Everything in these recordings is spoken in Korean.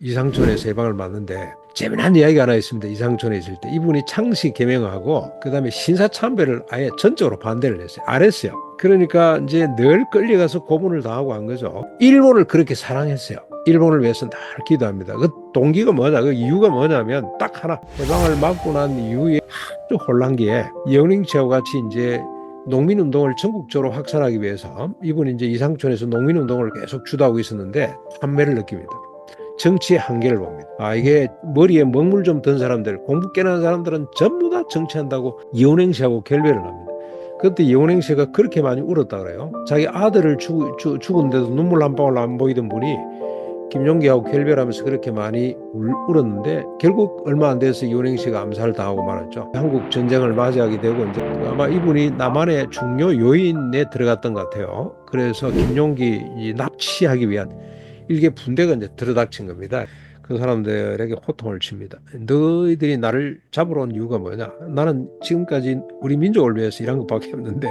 이상촌에서 예방을 맞는데 재미난 이야기가 하나 있습니다. 이상촌에 있을 때 이분이 창씨 개명하고 그다음에 신사참배를 아예 전적으로 반대를 했어요. 안 했어요. 그러니까 이제 늘 끌려가서 고문을 당하고 한 거죠. 일본을 그렇게 사랑했어요. 일본을 위해서 늘 기도합니다. 그 동기가 뭐냐, 그 이유가 뭐냐면 딱 하나, 해방을 맞고 난 이후에 아주 혼란기에 이영링치하고 같이 이제 농민운동을 전국적으로 확산하기 위해서 이분이 이제 이상촌에서 농민운동을 계속 주도하고 있었는데 환멸을 느낍니다. 정치의 한계를 봅니다. 이게 머리에 먹물 좀 든 사람들, 공부 깨는 사람들은 전부 다 정치한다고 이혼행 씨하고 결별을 합니다. 그때 이혼행 씨가 그렇게 많이 울었다 그래요. 자기 아들을 죽은데도 눈물 한 방울 안 보이던 분이 김종기하고 결별하면서 그렇게 많이 울었는데 결국 얼마 안 돼서 이혼행 씨가 암살당하고 말았죠. 한국 전쟁을 맞이하게 되고 이제 아마 이분이 남한의 중요 요인에 들어갔던 것 같아요. 그래서 김종기 납치하기 위한 일개 분대가 이제 들어닥친 겁니다. 그 사람들에게 호통을 칩니다. 너희들이 나를 잡으러 온 이유가 뭐냐? 나는 지금까지 우리 민족을 위해서 일한 것밖에 없는데,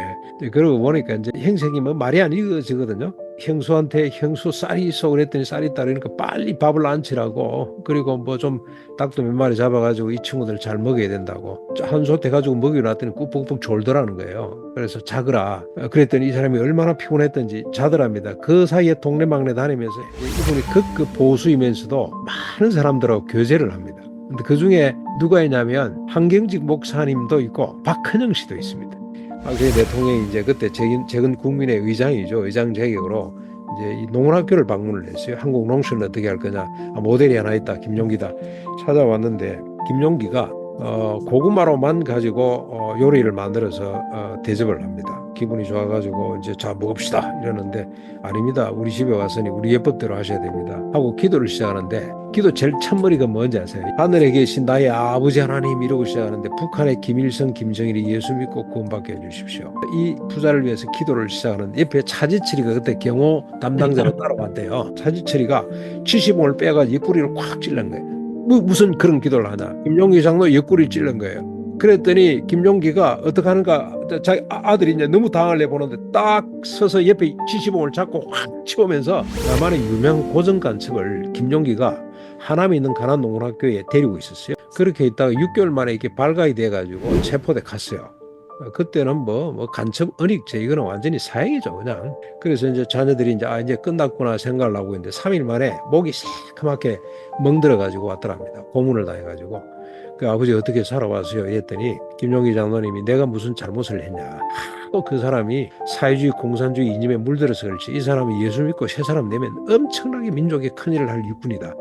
그러고 보니까 이제 행색이 뭐 말이 안 읽어지거든요. 형수한테 형수 쌀이 있어 그랬더니 쌀이 있다 그러니까 빨리 밥을 안치라고, 그리고 뭐 좀 닭도 몇 마리 잡아가지고 이 친구들 잘 먹여야 된다고 한솥 해가지고 먹여놨더니 꾹꾹꾹 졸더라는 거예요. 그래서 자거라. 그랬더니 이 사람이 얼마나 피곤했던지 자더랍니다. 그 사이에 동네방네 다니면서 이분이 극 보수이면서도 많은 사람들하고 교제를 합니다. 근데 그 중에 누가 있냐면 한경직 목사님도 있고 박헌영 씨도 있습니다. 그 대통령이 이제 그때 재건 국민의 의장이죠. 의장 자격으로 이제 이 농원학교를 방문을 했어요. 한국 농촌을 어떻게 할 거냐. 모델이 하나 있다. 김용기다. 찾아왔는데 김용기가 고구마로만 가지고 요리를 만들어서 대접을 합니다. 기분이 좋아가지고 이제 자 먹읍시다 이러는데 아닙니다. 우리 집에 왔으니 우리 예법대로 하셔야 됩니다. 하고 기도를 시작하는데 기도 제일 첫머리가 뭔지 아세요? 하늘에 계신 나의 아버지 하나님 이러고 시작하는데 북한의 김일성, 김정일이 예수 믿고 구원받게 해주십시오. 이 부자를 위해서 기도를 시작하는 옆에 차지철이가 그때 경호 담당자로 따라왔대요. 차지철이가 70원을 빼가지고 옆구리를 꽉 찔른 거예요. 무슨 그런 기도를 하냐. 김용기 장로 옆구리 찔른 거예요. 그랬더니 김용기가 어떻게 하는가, 자기 아들이 이제 너무 당을 내보는데 딱 서서 옆에 지시봉을 잡고 확 치우면서 남한의 유명 고정간첩을 김용기가 하남에 있는 가난농원학교에 데리고 있었어요. 그렇게 있다가 6개월 만에 이렇게 발각이 돼가지고 체포돼 갔어요. 그때는 뭐 간첩 은닉죄 이거는 완전히 사형이죠 그냥. 그래서 이제 자녀들이 이제 끝났구나 생각을 하고 있는데 3일 만에 목이 새카맣게 멍들어 가지고 왔더랍니다. 고문을 당해가지고. 그 아버지 어떻게 살아왔어요? 이랬더니 김용기 장로님이 내가 무슨 잘못을 했냐. 또 그 사람이 사회주의 공산주의 이념에 물들어서 그렇지 이 사람이 예수 믿고 새 사람 내면 엄청나게 민족에 큰일을 할 일꾼이다.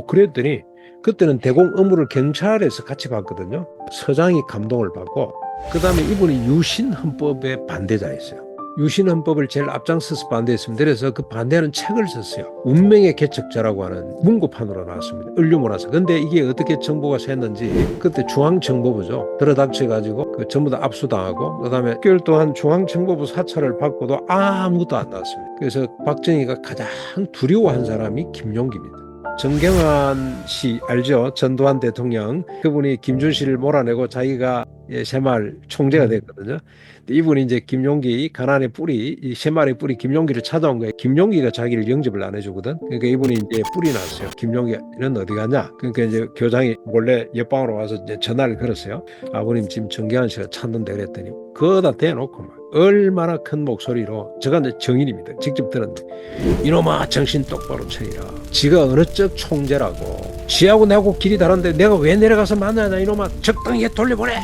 그랬더니 그때는 대공 업무를 경찰에서 같이 봤거든요. 서장이 감동을 받고 그 다음에 이분이 유신헌법의 반대자였어요. 유신헌법을 제일 앞장서서 반대했습니다. 그래서 그 반대하는 책을 썼어요. 운명의 개척자라고 하는 문고판으로 나왔습니다. 을류문화서. 근데 이게 어떻게 정보가 샜는지 그때 중앙정보부죠. 들어닥쳐가지고 그 전부 다 압수당하고 그다음에 6개월 동안 중앙정보부 사찰을 받고도 아무것도 안 나왔습니다. 그래서 박정희가 가장 두려워한 사람이 김용기입니다. 정경환 씨 알죠? 전두환 대통령. 그분이 김준실을 몰아내고 자기가 새마을 총재가 됐거든요. 근데 이분이 이제 김용기 가난의 뿌리, 이 새마을의 뿌리 김용기를 찾아온 거예요. 김용기가 자기를 영접을 안 해주거든. 그러니까 이분이 이제 뿌리 났어요. 김용기는 어디 갔냐? 그러니까 이제 교장이 몰래 옆방으로 와서 이제 전화를 걸었어요. 아버님 지금 정경환 씨가 찾는데 그랬더니 그거다 대놓고 막 얼마나 큰 목소리로 제가 이제 정인입니다. 직접 들었는데 이놈아 정신 똑바로 차리라. 지가 어느 쪽 총재라고. 지하고 내하고 길이 다른데 내가 왜 내려가서 만나냐 이놈아 적당히 돌려보내.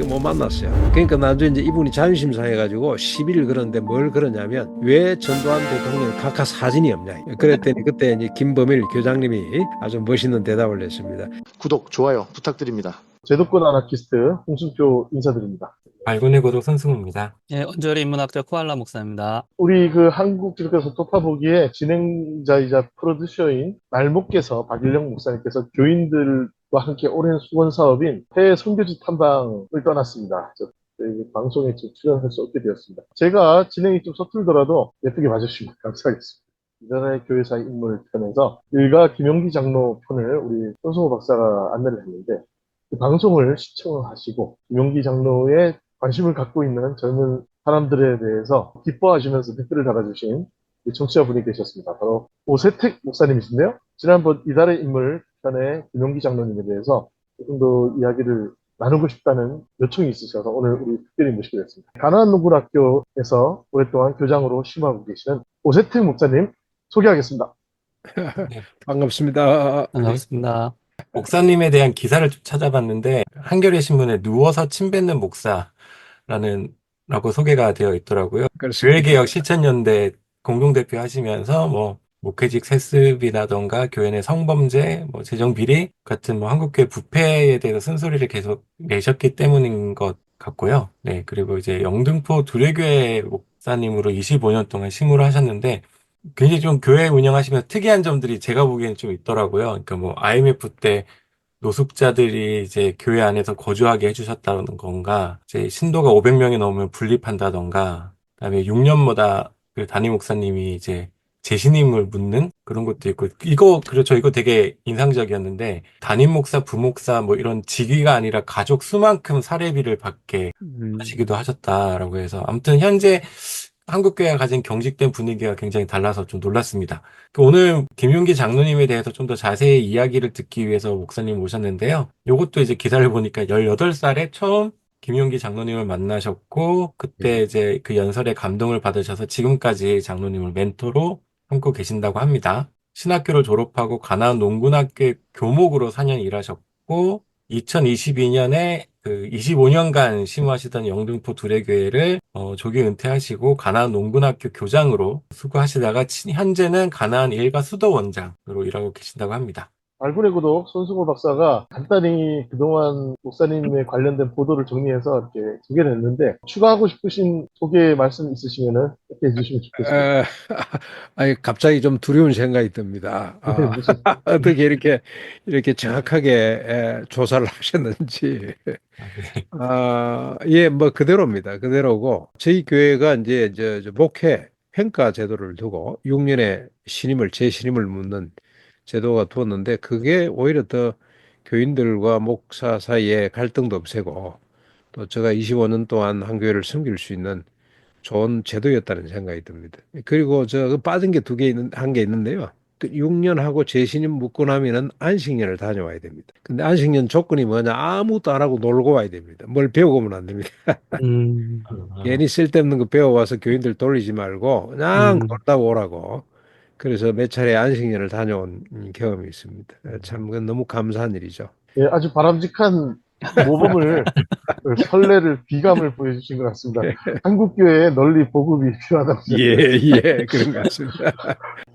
못 만났어요. 그러니까 나중에 이제 이분이 자존심 상해가지고 시비를 걸었는데 뭘 그러냐면 왜 전두환 대통령 각하 사진이 없냐. 그랬더니 그때 이제 김범일 교장님이 아주 멋있는 대답을 했습니다. 구독, 좋아요 부탁드립니다. 제도권 아나키스트 홍순표 인사드립니다. 알고네 고독 선승우입니다. 네, 언저리 인문학자 코알라 목사입니다. 우리 그 한국 기독교 도파보기의 진행자이자 프로듀서인 말목께서 박일령 목사님께서 교인들과 함께 오랜 수건 사업인 해외 선교지 탐방을 떠났습니다. 방송에 출연할 수 없게 되었습니다. 제가 진행이 좀 서툴더라도 예쁘게 봐주시면 감사하겠습니다. 이전에 교회사 인물 편에서 일가 김용기 장로 편을 우리 손성호 박사가 안내를 했는데 그 방송을 시청을 하시고 김용기 장로의 관심을 갖고 있는 젊은 사람들에 대해서 기뻐하시면서 댓글을 달아주신 청취자분이 계셨습니다. 바로 오세택 목사님이신데요. 지난번 이달의 인물 편의 김용기 장로님에 대해서 조금 더 이야기를 나누고 싶다는 요청이 있으셔서 오늘 우리 특별히 모시게 됐습니다. 가나안 농군학교에서 오랫동안 교장으로 심하고 계시는 오세택 목사님 소개하겠습니다. 네. 반갑습니다. 반갑습니다. 목사님에 대한 기사를 좀 찾아봤는데 한겨레 신문에 누워서 침 뱉는 목사라는 라고 소개가 되어 있더라고요. 그렇습니다. 교회개혁 실천연대 공동대표 하시면서 뭐 목회직 세습이라던가 교회 내 성범죄, 뭐 재정비리 같은 뭐 한국교회 부패에 대해서 쓴소리를 계속 내셨기 때문인 것 같고요. 네, 그리고 이제 영등포 두레교회 목사님으로 25년 동안 심무를 하셨는데 굉장히 좀 교회 운영하시면서 특이한 점들이 제가 보기에는 좀 있더라고요. 그러니까 뭐 IMF 때 노숙자들이 이제 교회 안에서 거주하게 해주셨다는 건가, 이제 신도가 500명이 넘으면 분립한다던가, 그다음에 6년마다 그 담임 목사님이 이제 재신임을 묻는 그런 것도 있고, 이거, 그렇죠. 이거 되게 인상적이었는데, 담임 목사, 부목사 뭐 이런 직위가 아니라 가족 수만큼 사례비를 받게 하시기도 하셨다라고 해서, 아무튼 현재 한국교회가 가진 경직된 분위기가 굉장히 달라서 좀 놀랐습니다. 오늘 김윤기 장로님에 대해서 좀 더 자세히 이야기를 듣기 위해서 목사님 모셨는데요. 요것도 이제 기사를 보니까 18살에 처음 김윤기 장로님을 만나셨고, 그때 예. 이제 그 연설에 감동을 받으셔서 지금까지 장로님을 멘토로 삼고 계신다고 합니다. 신학교를 졸업하고 가나안 농군학교의 교목으로 4년 일하셨고, 2022년에 그 25년간 심우하시던 영등포 두레교회를 조기 은퇴하시고 가나안 농군학교 교장으로 수고하시다가 현재는 가나안 일가 수도원장으로 일하고 계신다고 합니다. 알고의 구독 손수고 박사가 간단히 그동안 목사님에 관련된 보도를 정리해서 이렇게 소개를 했는데 추가하고 싶으신 소개 말씀 있으시면은 이렇게 해주시면 좋겠습니다. 에, 아니, 갑자기 좀 두려운 생각이 듭니다. 무슨 어떻게 이렇게 정확하게 조사를 하셨는지. 아, 네. 예, 뭐 그대로입니다. 그대로고 저희 교회가 이제 저 목회 평가 제도를 두고 6년의 재신임을 묻는 제도가 두었는데 그게 오히려 더 교인들과 목사 사이에 갈등도 없애고 또 제가 25년 동안 한 교회를 섬길 수 있는 좋은 제도였다는 생각이 듭니다. 그리고 저 빠진 게 한 게 있는데요. 그 6년하고 재신임 묻고 나면은 안식년을 다녀와야 됩니다. 근데 안식년 조건이 뭐냐? 아무것도 안 하고 놀고 와야 됩니다. 뭘 배우고 오면 안 됩니다. 아, 괜히 쓸데없는 거 배워와서 교인들 돌리지 말고 그냥 음, 놀다 오라고. 그래서 몇 차례 안식년을 다녀온 경험이 있습니다. 참 그건 너무 감사한 일이죠. 예, 아주 바람직한 모범을 선례를 비감을 보여주신 것 같습니다. 한국 교회에 널리 보급이 필요하다고 예, 생각합니다. 예, 그런 것 같습니다.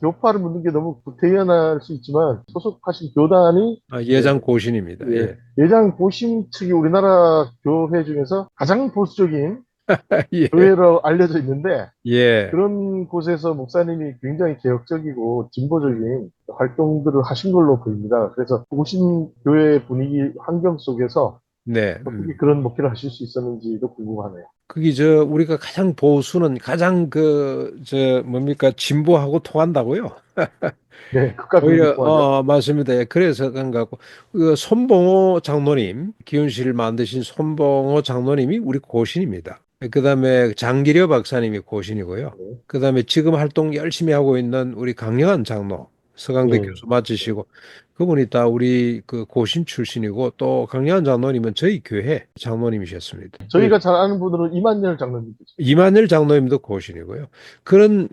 교파를 묻는 게 너무 구태연할 수 있지만 소속하신 교단이 예장 고신입니다. 예. 예장 고심 측이 우리나라 교회 중에서 가장 보수적인 예, 교회로 알려져 있는데 예. 그런 곳에서 목사님이 굉장히 개혁적이고 진보적인 활동들을 하신 걸로 보입니다. 그래서 고심 교회 분위기 환경 속에서 네. 어떻게 그런 목회를 하실 수 있었는지도 궁금하네요. 그게 우리가 가장 보수는 가장 뭡니까? 진보하고 통한다고요? 네, 극과 극이 오히려, 통하죠. 맞습니다. 예, 그래서 그런 것 같고, 그 손봉호 장로님, 기운실을 만드신 손봉호 장로님이 우리 고신입니다. 그 다음에 장기려 박사님이 고신이고요. 네. 그 다음에 지금 활동 열심히 하고 있는 우리 강영한 장로, 서강대 네. 교수 맡으시고, 그분이 다 우리 그 고신 출신이고, 또 강영한 장로님은 저희 교회 장로님이셨습니다. 저희가 잘 아는 분으로 이만열 장로님이죠. 이만열 장로님도 고신이고요. 그런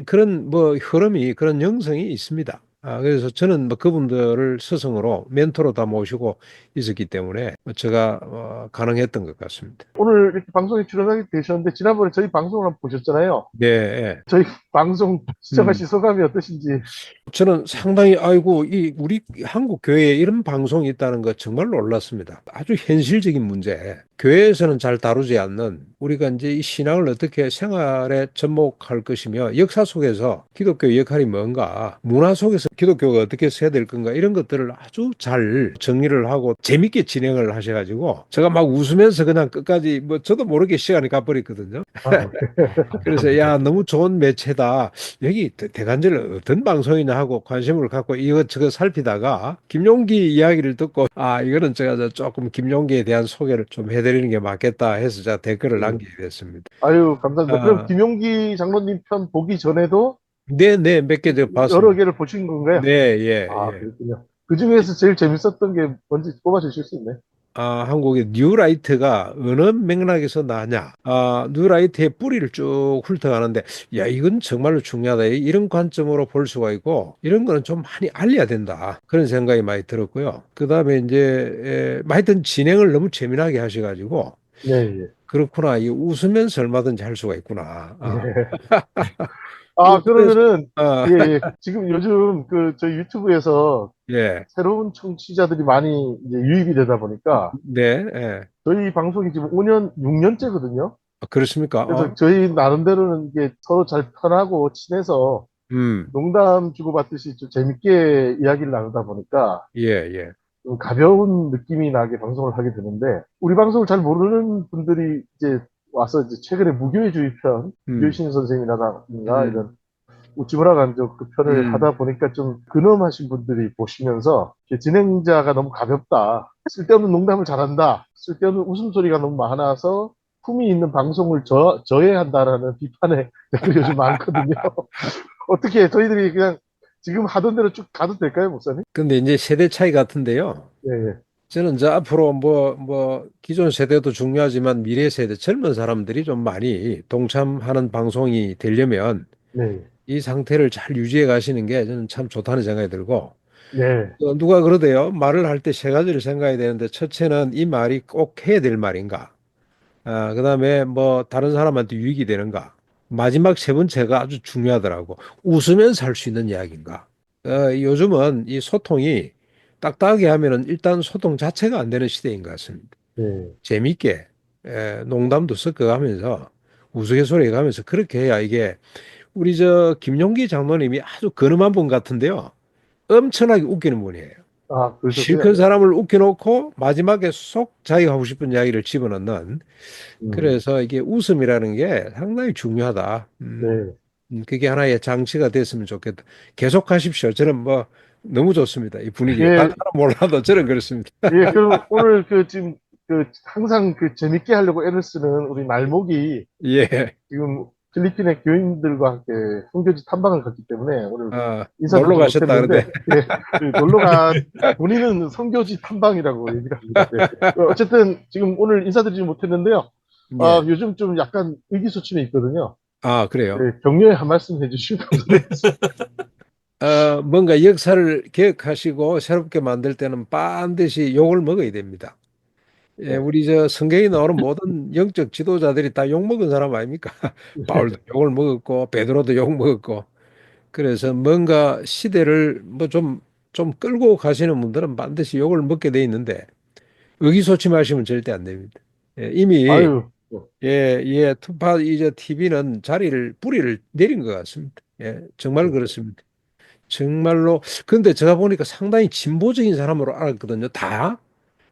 뭐 흐름이, 그런 영성이 있습니다. 그래서 저는 뭐 그분들을 스승으로 멘토로 다 모시고 있었기 때문에 제가 가능했던 것 같습니다. 오늘 이렇게 방송에 출연하게 되셨는데 지난번에 저희 방송을 한번 보셨잖아요. 네, 예. 저희 방송 시청하신 소감이 어떠신지. 저는 상당히 아이고 우리 한국 교회에 이런 방송이 있다는 거 정말 놀랐습니다. 아주 현실적인 문제. 교회에서는 잘 다루지 않는 우리가 이제 이 신앙을 어떻게 생활에 접목할 것이며 역사 속에서 기독교 역할이 뭔가, 문화 속에서 기독교가 어떻게 서야 될 건가 이런 것들을 아주 잘 정리를 하고 재밌게 진행을 하셔가지고 제가 막 웃으면서 그냥 끝까지 뭐 저도 모르게 시간이 가버렸거든요. 아, 그래서 야 너무 좋은 매체다. 여기 대간절 어떤 방송이냐 하고 관심을 갖고 이것저것 살피다가 김용기 이야기를 듣고 이거는 제가 조금 김용기에 대한 소개를 좀 해드리는 게 맞겠다 해서 제가 댓글을 남기게 됐습니다. 아유, 감사합니다. 그럼 아, 김용기 장로님 편 보기 전에도 네, 네, 몇 개 제가 여러 봤습니다. 개를 보신 건가요? 네, 예, 아, 예. 그렇군요. 그 중에서 제일 재밌었던 게 뭔지 뽑아주실 수 있나요? 한국의 뉴라이트가 어느 맥락에서 나냐. 뉴라이트의 뿌리를 쭉 훑어가는데, 야, 이건 정말로 중요하다. 이런 관점으로 볼 수가 있고, 이런 거는 좀 많이 알려야 된다. 그런 생각이 많이 들었고요. 그 다음에 이제, 하여튼 진행을 너무 재미나게 하셔가지고, 네, 예. 그렇구나. 이 웃으면서 얼마든지 할 수가 있구나. 예. 웃으면서, 그러면은, 아, 예, 예. 지금 요즘 저희 유튜브에서 예. 새로운 청취자들이 많이 이제 유입이 되다 보니까 네, 예. 저희 방송이 지금 5년, 6년째거든요. 그렇습니까? 그래서 저희 나름대로는 이게 서로 잘 편하고 친해서 음, 농담 주고받듯이 좀 재밌게 이야기를 나누다 보니까 예, 예. 좀 가벼운 느낌이 나게 방송을 하게 되는데 우리 방송을 잘 모르는 분들이 이제 와서 이제 최근에 무교의주의 편, 음, 유해신 선생님이라든가 음, 이런 우찌무라 간족 그 편을 음. 하다 보니까 좀 근엄하신 분들이 보시면서 이렇게 진행자가 너무 가볍다. 쓸데없는 농담을 잘한다. 쓸데없는 웃음소리가 너무 많아서 품이 있는 방송을 저해한다라는 비판의 댓글이 요즘 많거든요. 어떻게 저희들이 그냥 지금 하던 대로 쭉 가도 될까요, 목사님? 근데 이제 세대 차이 같은데요. 예, 예. 저는 저 앞으로 기존 세대도 중요하지만 미래 세대 젊은 사람들이 좀 많이 동참하는 방송이 되려면 네, 이 상태를 잘 유지해 가시는 게 저는 참 좋다는 생각이 들고, 네, 누가 그러대요. 말을 할 때 세 가지를 생각해야 되는데, 첫째는 이 말이 꼭 해야 될 말인가? 그다음에 뭐 다른 사람한테 유익이 되는가? 마지막 세 번째가 아주 중요하더라고. 웃으면서 할 수 있는 이야기인가? 요즘은 이 소통이 딱딱하게 하면은 일단 소통 자체가 안 되는 시대인 것 같습니다. 네, 재밌게 농담도 섞어가면서 우스갯소리 가면서 그렇게 해야 이게 우리 저 김용기 장로님이 아주 근엄한 분 같은데요. 엄청나게 웃기는 분이에요. 그러셨어요? 실컷 사람을 웃겨놓고 마지막에 속 자기가 하고 싶은 이야기를 집어넣는, 음, 그래서 이게 웃음이라는 게 상당히 중요하다. 네. 그게 하나의 장치가 됐으면 좋겠다. 계속하십시오. 저는 뭐 너무 좋습니다. 이 분위기가. 다른 예, 사람 몰라도 저는 그렇습니다. 예, 그럼 오늘 지금 항상 재밌게 하려고 애를 쓰는 우리 말목이 예. 지금 필리핀의 교인들과 함께 선교지 탐방을 갔기 때문에 오늘 놀러 인사드리지 가셨다 못했는데, 그런데. 예, 놀러 간 본인은 선교지 탐방이라고 얘기를 합니다. 네. 어쨌든 지금 오늘 인사드리지 못했는데요. 예. 요즘 좀 약간 의기소침해 있거든요. 그래요. 네, 격려의 한 말씀 해주시면 감사드리겠습니다. 뭔가 역사를 개혁하시고 새롭게 만들 때는 반드시 욕을 먹어야 됩니다. 예, 네. 우리 저 성경에 나오는 모든 영적 지도자들이 다 욕 먹은 사람 아닙니까? 바울도 욕을 먹었고 베드로도 욕 먹었고. 그래서 뭔가 시대를 좀 끌고 가시는 분들은 반드시 욕을 먹게 돼 있는데 의기소침하시면 절대 안 됩니다. 이미 아유, 투파 이제 TV는 뿌리를 내린 것 같습니다. 정말 네. 그렇습니다. 정말로. 근데 제가 보니까 상당히 진보적인 사람으로 알았거든요. 다.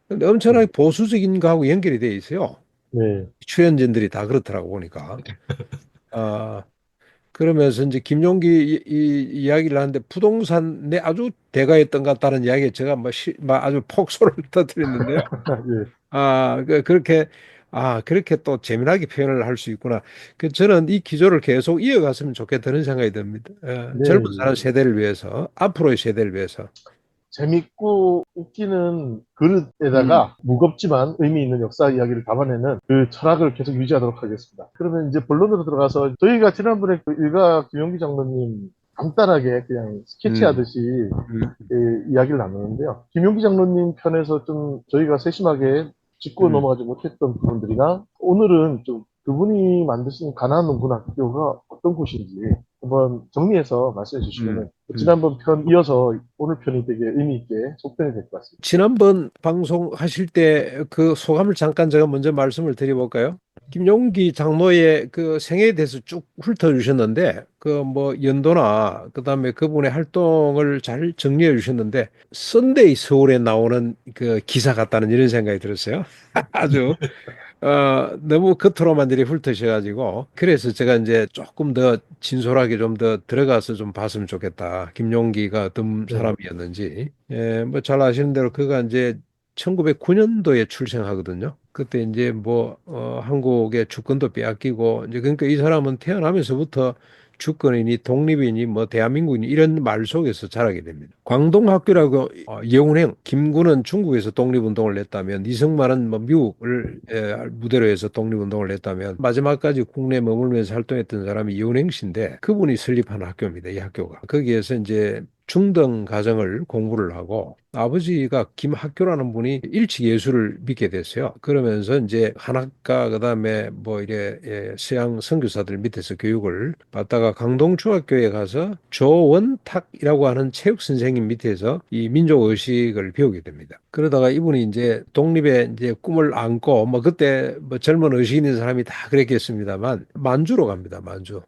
근데 엄청나게 보수적인 거하고 연결이 돼 있어요. 네. 출연진들이 다 그렇더라고 보니까. 아, 그러면서 이제 김용기 이야기를 하는데 부동산에 아주 대가였던 것 같다는 이야기에 제가 막 아주 폭소를 터뜨렸는데요. 예. 그렇게 또 재미나게 표현을 할 수 있구나. 저는 이 기조를 계속 이어갔으면 좋겠다는 생각이 듭니다. 네, 젊은 사람 예. 세대를 위해서, 앞으로의 세대를 위해서. 재밌고 웃기는 음, 그릇에다가 무겁지만 의미 있는 역사 이야기를 담아내는 그 철학을 계속 유지하도록 하겠습니다. 그러면 이제 본론으로 들어가서 저희가 지난번에 일가 김용기 장로님 간단하게 그냥 음, 스케치하듯이 음, 이야기를 나누는데요. 김용기 장로님 편에서 좀 저희가 세심하게 짚고 음, 넘어가지 못했던 부분들이나 오늘은 좀 그분이 만드신 가나안 농군 학교가 어떤 곳인지 한번 정리해서 말씀해 주시면 음, 음. 지난번 편 이어서 오늘 편이 되게 의미 있게 속편이 될 것 같습니다. 지난번 방송하실 때 그 소감을 잠깐 제가 먼저 말씀을 드려볼까요? 김용기 장로의 그 생애에 대해서 쭉 훑어주셨는데, 그 뭐 연도나 그다음에 그분의 활동을 잘 정리해 주셨는데, 썬데이 서울에 나오는 그 기사 같다는 이런 생각이 들었어요. 아주 너무 겉으로만 들이 훑으셔가지고, 그래서 제가 이제 조금 더 진솔하게 좀 더 들어가서 좀 봤으면 좋겠다. 김용기가 어떤 네, 사람이었는지. 뭐 잘 아시는 대로 그가 이제 1909년도에 출생하거든요. 그때 이제 한국의 주권도 빼앗기고, 이제 그러니까 이 사람은 태어나면서부터 주권이니 독립이니 뭐 대한민국이니 이런 말 속에서 자라게 됩니다. 광동학교라고 여운행 김구는 중국에서 독립운동을 냈다면 이승만은 뭐 미국을 무대로 해서 독립운동을 냈다면 마지막까지 국내에 머물면서 활동했던 사람이 여운행 씨인데 그분이 설립한 학교입니다. 이 학교가. 거기에서 이제 중등 과정을 공부를 하고 아버지가 김학교라는 분이 일찍 예수를 믿게 됐어요. 그러면서 이제 한학과 그다음에 뭐 이래 서양 선교사들 밑에서 교육을 받다가 강동중학교에 가서 조원탁이라고 하는 체육 선생님 밑에서 이 민족 의식을 배우게 됩니다. 그러다가 이분이 이제 독립의 이제 꿈을 안고 뭐 그때 뭐 젊은 의식 있는 사람이 다 그랬겠습니다만 만주로 갑니다.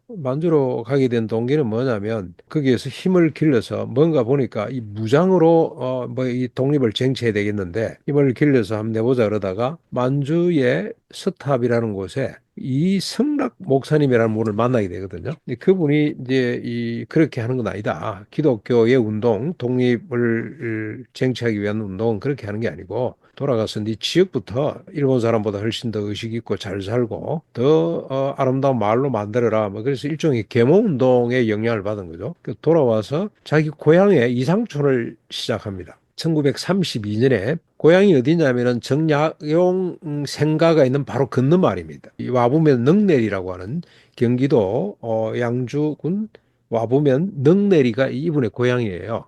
만주로 가게 된 동기는 뭐냐면 거기에서 힘을 길러서 뭔가 보니까 이 무장으로 뭐 이 독립을 쟁취해야 되겠는데 힘을 길러서 한번 내보자 그러다가 만주의 서탑이라는 곳에 이성락 목사님이라는 분을 만나게 되거든요. 근데 그분이 이제 그렇게 하는 건 아니다. 기독교의 운동, 독립을 쟁취하기 위한 운동 그렇게 하는 게 아니고 돌아가서 네 지역부터 일본 사람보다 훨씬 더 의식 있고 잘 살고 더 아름다운 마을로 만들어라. 뭐 그래서 일종의 계몽 운동의 영향을 받은 거죠. 돌아와서 자기 고향에 이상촌을 시작합니다. 1932년에 고향이 어디냐면은 정약용 생가가 있는 바로 건너마을입니다. 이 와보면 능내리라고 하는 경기도 양주군 와보면 능내리가 이분의 고향이에요.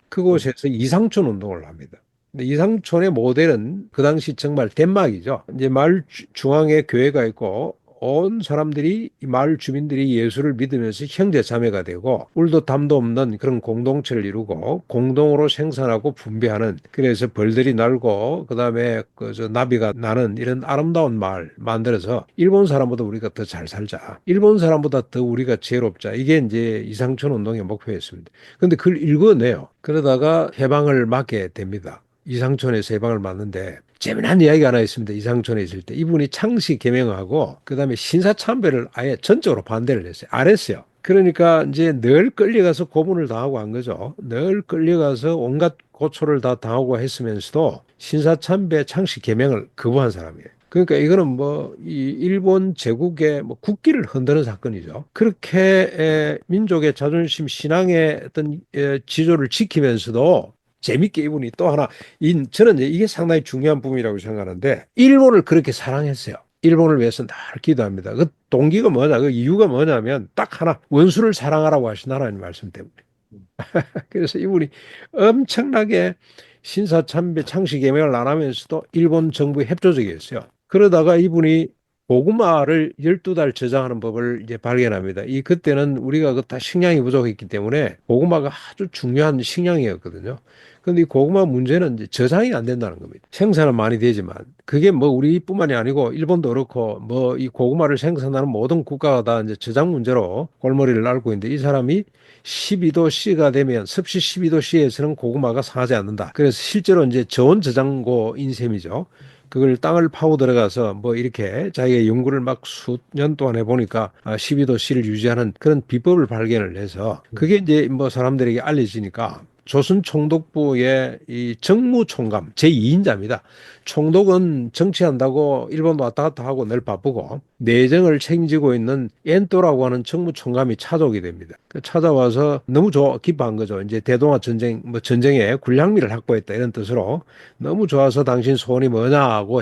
그곳에서 이상촌 운동을 합니다. 근데 이상촌의 모델은 그 당시 정말 덴마크이죠. 이제 마을 중앙에 교회가 있고 온 사람들이 이 마을 주민들이 예수를 믿으면서 형제 자매가 되고 울도 담도 없는 그런 공동체를 이루고 공동으로 생산하고 분배하는 그래서 벌들이 날고 그다음에 그저 나비가 나는 이런 아름다운 마을 만들어서 일본 사람보다 우리가 더 잘 살자. 일본 사람보다 더 우리가 지혜롭자. 이게 이제 이상촌 운동의 목표였습니다. 근데 그걸 읽어내요. 그러다가 해방을 맞게 됩니다. 이상촌에서 해방을 맞는데 재미난 이야기가 하나 있습니다. 이상촌에 있을 때 이분이 창씨 개명하고 그다음에 신사참배를 아예 전적으로 반대를 했어요. 안 했어요. 그러니까 이제 늘 끌려가서 고문을 당하고 한 거죠. 늘 끌려가서 온갖 고초를 다 당하고 했으면서도 신사참배 창씨 개명을 거부한 사람이에요. 그러니까 이거는 뭐 이 일본 제국의 뭐 국기를 흔드는 사건이죠. 그렇게 민족의 자존심, 신앙의 어떤 지조를 지키면서도 재밌게 이분이 또 하나, 저는 이게 상당히 중요한 부분이라고 생각하는데, 일본을 그렇게 사랑했어요. 일본을 위해서 늘 기도합니다. 그 동기가 뭐냐, 그 이유가 뭐냐면 딱 하나, 원수를 사랑하라고 하신 하나님 말씀 때문에. 그래서 이분이 엄청나게 신사참배 창씨개명을 안 하면서도 일본 정부에 협조적이었어요. 그러다가 이분이 고구마를 12달 저장하는 법을 이제 발견합니다. 그때는 우리가 그 다 식량이 부족했기 때문에 고구마가 아주 중요한 식량이었거든요. 근데 이 고구마 문제는 이제 저장이 안 된다는 겁니다. 생산은 많이 되지만 그게 뭐 우리뿐만이 아니고 일본도 그렇고 뭐 이 고구마를 생산하는 모든 국가가 다 이제 저장 문제로 골머리를 앓고 있는데 이 사람이 12도씨가 되면 섭씨 12도씨에서는 고구마가 상하지 않는다. 그래서 실제로 이제 저온 저장고인 셈이죠. 그걸 땅을 파고 들어가서 뭐 이렇게 자기가 연구를 막 수년 동안 해보니까 12도씨를 유지하는 그런 비법을 발견을 해서 그게 이제 뭐 사람들에게 알려지니까 조선 총독부의 이 정무총감 제2인자입니다. 총독은 정치한다고 일본 왔다 갔다 하고 늘 바쁘고 내정을 책임지고 있는 엔토라고 하는 정무총감이 찾아오게 됩니다. 찾아와서 너무 기뻐한 거죠. 이제 대동아 전쟁, 뭐 전쟁에 군량미를 확보했다 이런 뜻으로 너무 좋아서 당신 소원이 뭐냐고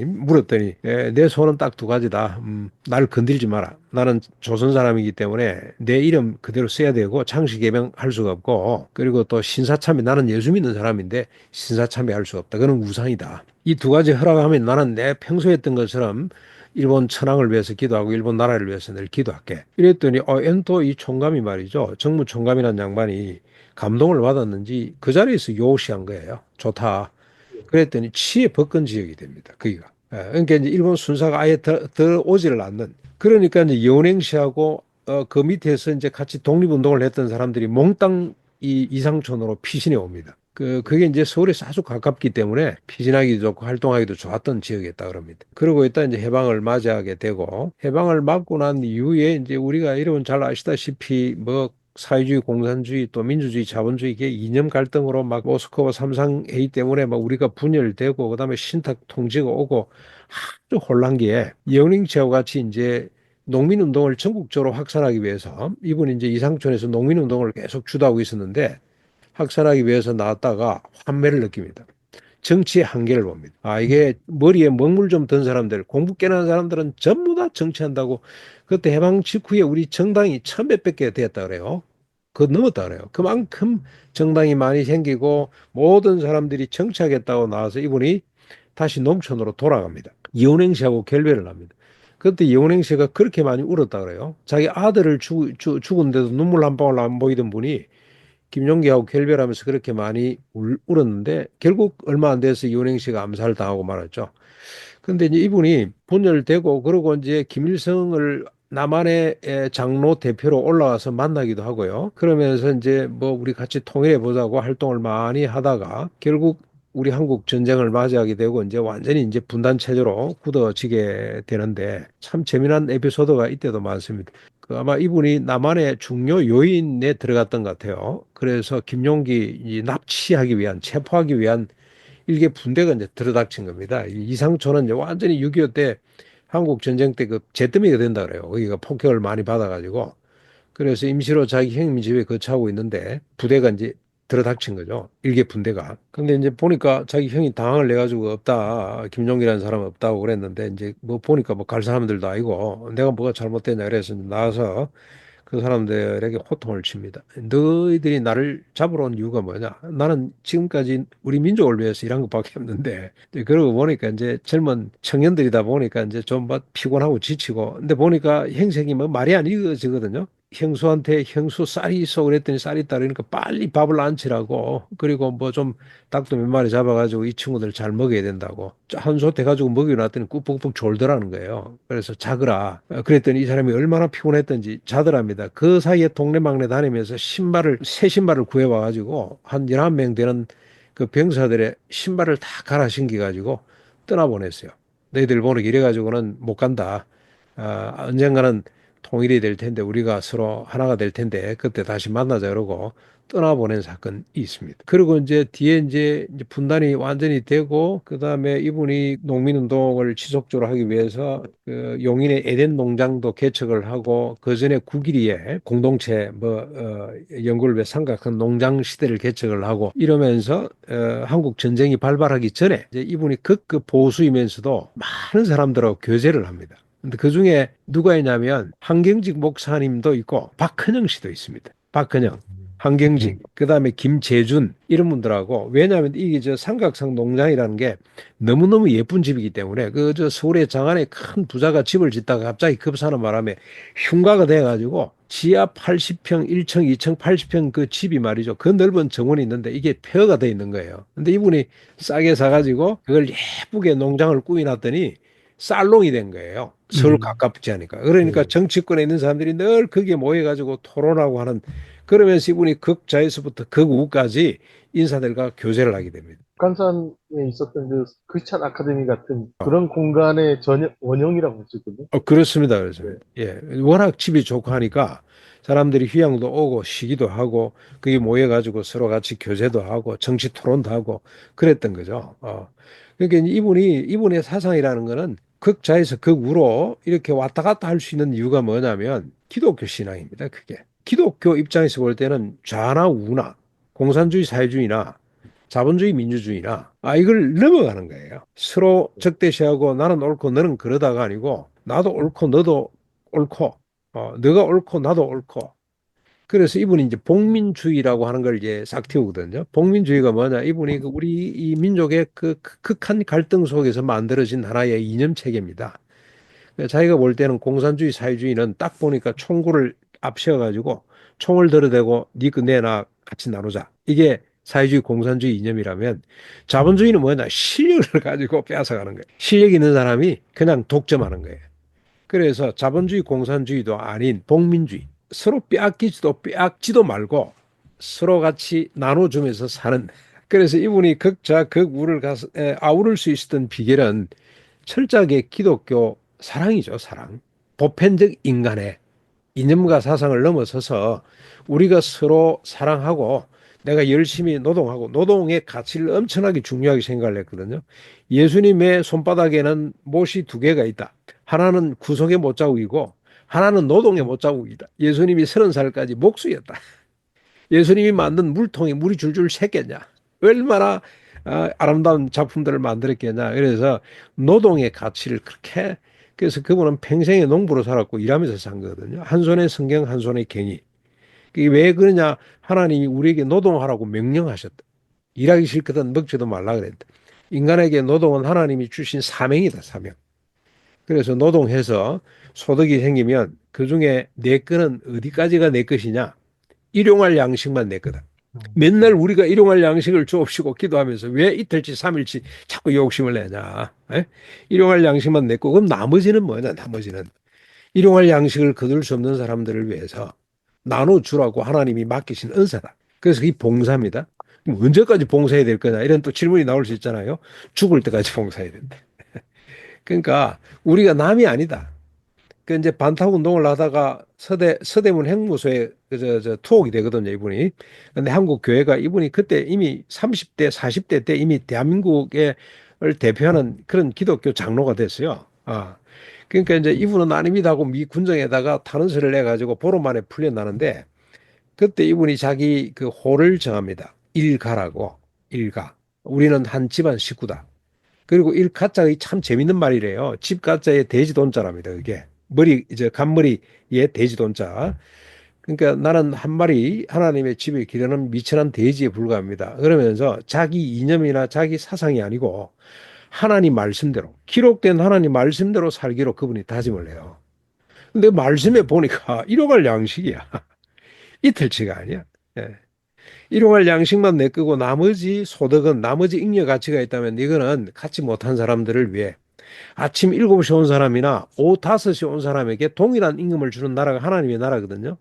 물었더니 내 소원은 딱 두 가지다. 날 건들지 마라. 나는 조선 사람이기 때문에 내 이름 그대로 써야 되고 창씨 개명할 수가 없고 그리고 또 신사참배 나는 예수 믿는 사람인데 신사참배 할 수 없다. 그건 우상이다. 이 두 가지 허락하면 나는 내 평소에 했던 것처럼 일본 천황을 위해서 기도하고 일본 나라를 위해서 늘 기도할게. 이랬더니 엔토 이 총감이 말이죠. 정무총감이라는 양반이 감동을 받았는지 그 자리에서 요시한 거예요. 좋다. 그랬더니 치의 법권 지역이 됩니다. 거기가. 그러니까 이제 일본 순사가 아예 더 오지를 않는. 그러니까 이제 연행 씨하고 그 밑에서 이제 같이 독립운동을 했던 사람들이 몽땅 이 이상촌으로 피신해 옵니다. 그게 이제 서울에서 아주 가깝기 때문에 피신하기도 좋고 활동하기도 좋았던 지역이었다 그럽니다. 그러고 있다 이제 해방을 맞이하게 되고 해방을 맞고 난 이후에 이제 우리가 여러분 잘 아시다시피 뭐 사회주의, 공산주의, 또 민주주의, 자본주의 이게 이념 갈등으로 막 모스크바 삼상회의 때문에 막 우리가 분열되고 그다음에 신탁 통지가 오고 아주 혼란기에 여닝치와 같이 이제 농민운동을 전국적으로 확산하기 위해서 이분이 이제 이상촌에서 농민운동을 계속 주도하고 있었는데 확산하기 위해서 나왔다가 환멸을 느낍니다. 정치의 한계를 봅니다. 이게 머리에 먹물 좀 든 사람들, 공부 깨는 사람들은 전부 다 정치한다고. 그때 해방 직후에 우리 정당이 1,000몇 개 되었다 그래요. 그거 넘었다 그래요. 그만큼 정당이 많이 생기고 모든 사람들이 정치하겠다고 나와서 이분이 다시 농촌으로 돌아갑니다. 이혼행 씨하고 결별을 합니다. 그때 이혼행 씨가 그렇게 많이 울었다 그래요. 자기 아들을 죽은데도 눈물 한 방울 안 보이던 분이 김용기하고 결별하면서 그렇게 많이 울었는데 결국 얼마 안 돼서 이혼행 씨가 암살당하고 말았죠. 근데 이제 이분이 분열되고 그러고 이제 김일성을 남한의 장로 대표로 올라와서 만나기도 하고요. 그러면서 이제 뭐 우리 같이 통일해 보자고 활동을 많이 하다가 결국 우리 한국 전쟁을 맞이하게 되고 이제 완전히 이제 분단 체제로 굳어지게 되는데 참 재미난 에피소드가 이때도 많습니다. 아마 이분이 남한의 중요 요인에 들어갔던 것 같아요. 그래서 김용기 납치하기 위한, 체포하기 위한 일개 분대가 이제 들어닥친 겁니다. 이상촌은 이제 완전히 6.25 때 한국 전쟁 때 그 잿더미가 된다 그래요. 거기가 폭격을 많이 받아가지고. 그래서 임시로 자기 형님 집에 거처하고 있는데 부대가 이제 들어닥친 거죠. 일개 분대가. 근데 이제 보니까 자기 형이 당황을 내가지고 없다. 김종기라는 사람은 없다고 그랬는데 이제 뭐 보니까 뭐 갈 사람들도 아니고 내가 뭐가 잘못됐냐 그래서 나와서 그 사람들에게 호통을 칩니다. 너희들이 나를 잡으러 온 이유가 뭐냐? 나는 지금까지 우리 민족을 위해서 일한 것밖에 없는데, 그러고 보니까 이제 젊은 청년들이다 보니까 이제 좀 피곤하고 지치고, 근데 보니까 행색이 뭐 말이 안 이어지거든요. 형수한테 형수 쌀이 있어 그랬더니 쌀이 있다 그러니까 빨리 밥을 안 치라고 그리고 뭐 좀 닭도 몇 마리 잡아가지고 이 친구들 잘 먹여야 된다고 한솥 해가지고 먹여놨더니 꾸벅꾸벅 졸더라는 거예요. 그래서 자거라. 그랬더니 이 사람이 얼마나 피곤했던지 자더랍니다. 그 사이에 동네방네 다니면서 새 신발을 구해와가지고 한 11명 되는 그 병사들의 신발을 다 갈아 신기가지고 떠나보냈어요. 너희들 보니까 이래가지고는 못 간다. 언젠가는 통일이 될 텐데 우리가 서로 하나가 될 텐데 그때 다시 만나자 그러고 떠나보낸 사건이 있습니다. 그리고 이제 뒤에 이제 분단이 완전히 되고 그다음에 이분이 농민운동을 지속적으로 하기 위해서 그 용인의 에덴 농장도 개척을 하고 그 전에 구기리에 공동체 연구를 위해 삼각한 농장 시대를 개척을 하고 이러면서 한국 전쟁이 발발하기 전에 이제 이분이 극 보수이면서도 많은 사람들하고 교제를 합니다. 근데 그 중에 누가 있냐면 한경직 목사님도 있고 박헌영 씨도 있습니다. 박헌영, 한경직, 그다음에 김재준 이런 분들하고 왜냐하면 이게 저 삼각산 농장이라는 게 너무너무 예쁜 집이기 때문에 그 저 서울의 장안에 큰 부자가 집을 짓다가 갑자기 급사는 바람에 흉가가 돼가지고 지하 80평, 1층, 2층 80평 그 집이 말이죠. 그 넓은 정원이 있는데 이게 폐허가 돼 있는 거예요. 근데 이분이 싸게 사가지고 그걸 예쁘게 농장을 꾸며놨더니 살롱이 된 거예요. 서울 가깝지 않으니까. 그러니까 정치권에 있는 사람들이 늘 거기에 모여가지고 토론하고 하는 그러면서 이분이 극자에서부터 극우까지 인사들과 교제를 하게 됩니다. 북한산에 있었던 그 크리스찬 아카데미 같은 그런 공간의 원형이라고 할 수 있거든요. 그렇습니다. 그렇습니다. 예. 워낙 집이 좋고 하니까 사람들이 휴양도 오고 쉬기도 하고 거기 모여가지고 서로 같이 교제도 하고 정치 토론도 하고 그랬던 거죠. 그러니까 이분의 사상이라는 거는 극자에서 극우로 이렇게 왔다 갔다 할 수 있는 이유가 뭐냐면 기독교 신앙입니다. 그게. 기독교 입장에서 볼 때는 좌나 우나 공산주의 사회주의나 자본주의 민주주의나 이걸 넘어가는 거예요. 서로 적대시하고 나는 옳고 너는 그러다가 아니고 나도 옳고 너도 옳고 너가 옳고 나도 옳고 그래서 이분이 이제 복민주의라고 하는 걸 이제 싹 틔우거든요. 복민주의가 뭐냐? 이분이 우리 이 민족의 그 극한 갈등 속에서 만들어진 하나의 이념 체계입니다. 자기가 볼 때는 공산주의 사회주의는 딱 보니까 총구를 앞세워가지고 총을 들어대고 니그 내나 같이 나누자. 이게 사회주의 공산주의 이념이라면 자본주의는 뭐냐? 실력을 가지고 빼앗아가는 거예요. 실력 있는 사람이 그냥 독점하는 거예요. 그래서 자본주의 공산주의도 아닌 복민주의. 서로 빼앗지도 말고 서로 같이 나눠주면서 사는. 그래서 이분이 극자 극우를 아우를 수 있었던 비결은 철저하게 기독교 사랑이죠, 사랑. 보편적 인간의 이념과 사상을 넘어서서 우리가 서로 사랑하고 내가 열심히 노동하고 노동의 가치를 엄청나게 중요하게 생각을 했거든요. 예수님의 손바닥에는 못이 두 개가 있다. 하나는 구속의 못자국이고 하나는 노동의 못자국이다. 예수님이 30살까지 목수였다. 예수님이 만든 물통에 물이 줄줄 샜겠냐. 얼마나 아름다운 작품들을 만들었겠냐. 그래서 노동의 가치를 그렇게, 그래서 그분은 평생에 농부로 살았고 일하면서 산 거거든요. 한 손에 성경, 한 손에 경이. 그게 왜 그러냐. 하나님이 우리에게 노동하라고 명령하셨다. 일하기 싫거든 먹지도 말라 그랬다. 인간에게 노동은 하나님이 주신 사명이다, 사명. 그래서 노동해서 소득이 생기면 그중에 내 거는 어디까지가 내 것이냐. 일용할 양식만 내 거다. 맨날 우리가 일용할 양식을 주옵시고 기도하면서 왜 이틀치 삼일치 자꾸 욕심을 내냐. 에? 일용할 양식만 내 거. 그럼 나머지는 뭐냐. 나머지는 일용할 양식을 거둘 수 없는 사람들을 위해서 나눠주라고 하나님이 맡기신 은사다. 그래서 이 봉사입니다. 그럼 언제까지 봉사해야 될 거냐. 이런 또 질문이 나올 수 있잖아요. 죽을 때까지 봉사해야 된다. 그러니까 우리가 남이 아니다. 그 이제 반탁 운동을 하다가 서대문 행무소에 투옥이 되거든요, 이분이. 근데 한국 교회가 이분이 그때 이미 30대, 40대 때 이미 대한민국을 대표하는 그런 기독교 장로가 됐어요. 그러니까 이제 이분은 아닙니다 하고 미 군정에다가 탄원서를 내가지고 보름 만에 풀려나는데 그때 이분이 자기 그 호를 정합니다. 일가라고, 일가. 우리는 한 집안 식구다. 그리고 일가자의 참 재밌는 말이래요. 집가자의 돼지돈자랍니다. 그게 머리 이제 간머리의 돼지돈자. 그러니까 나는 한 마리 하나님의 집에 기르는 미천한 돼지에 불과합니다. 그러면서 자기 이념이나 자기 사상이 아니고 하나님 말씀대로 기록된 하나님 말씀대로 살기로 그분이 다짐을 해요. 근데 말씀에 보니까 일용할 양식이야. 이틀치가 아니야. 예. 일용할 양식만 내끄고 나머지 소득은 나머지 잉여 가치가 있다면 이거는 갖지 못한 사람들을 위해 아침 7시 온 사람이나 오후 5시 온 사람에게 동일한 임금을 주는 나라가 하나님의 나라거든요.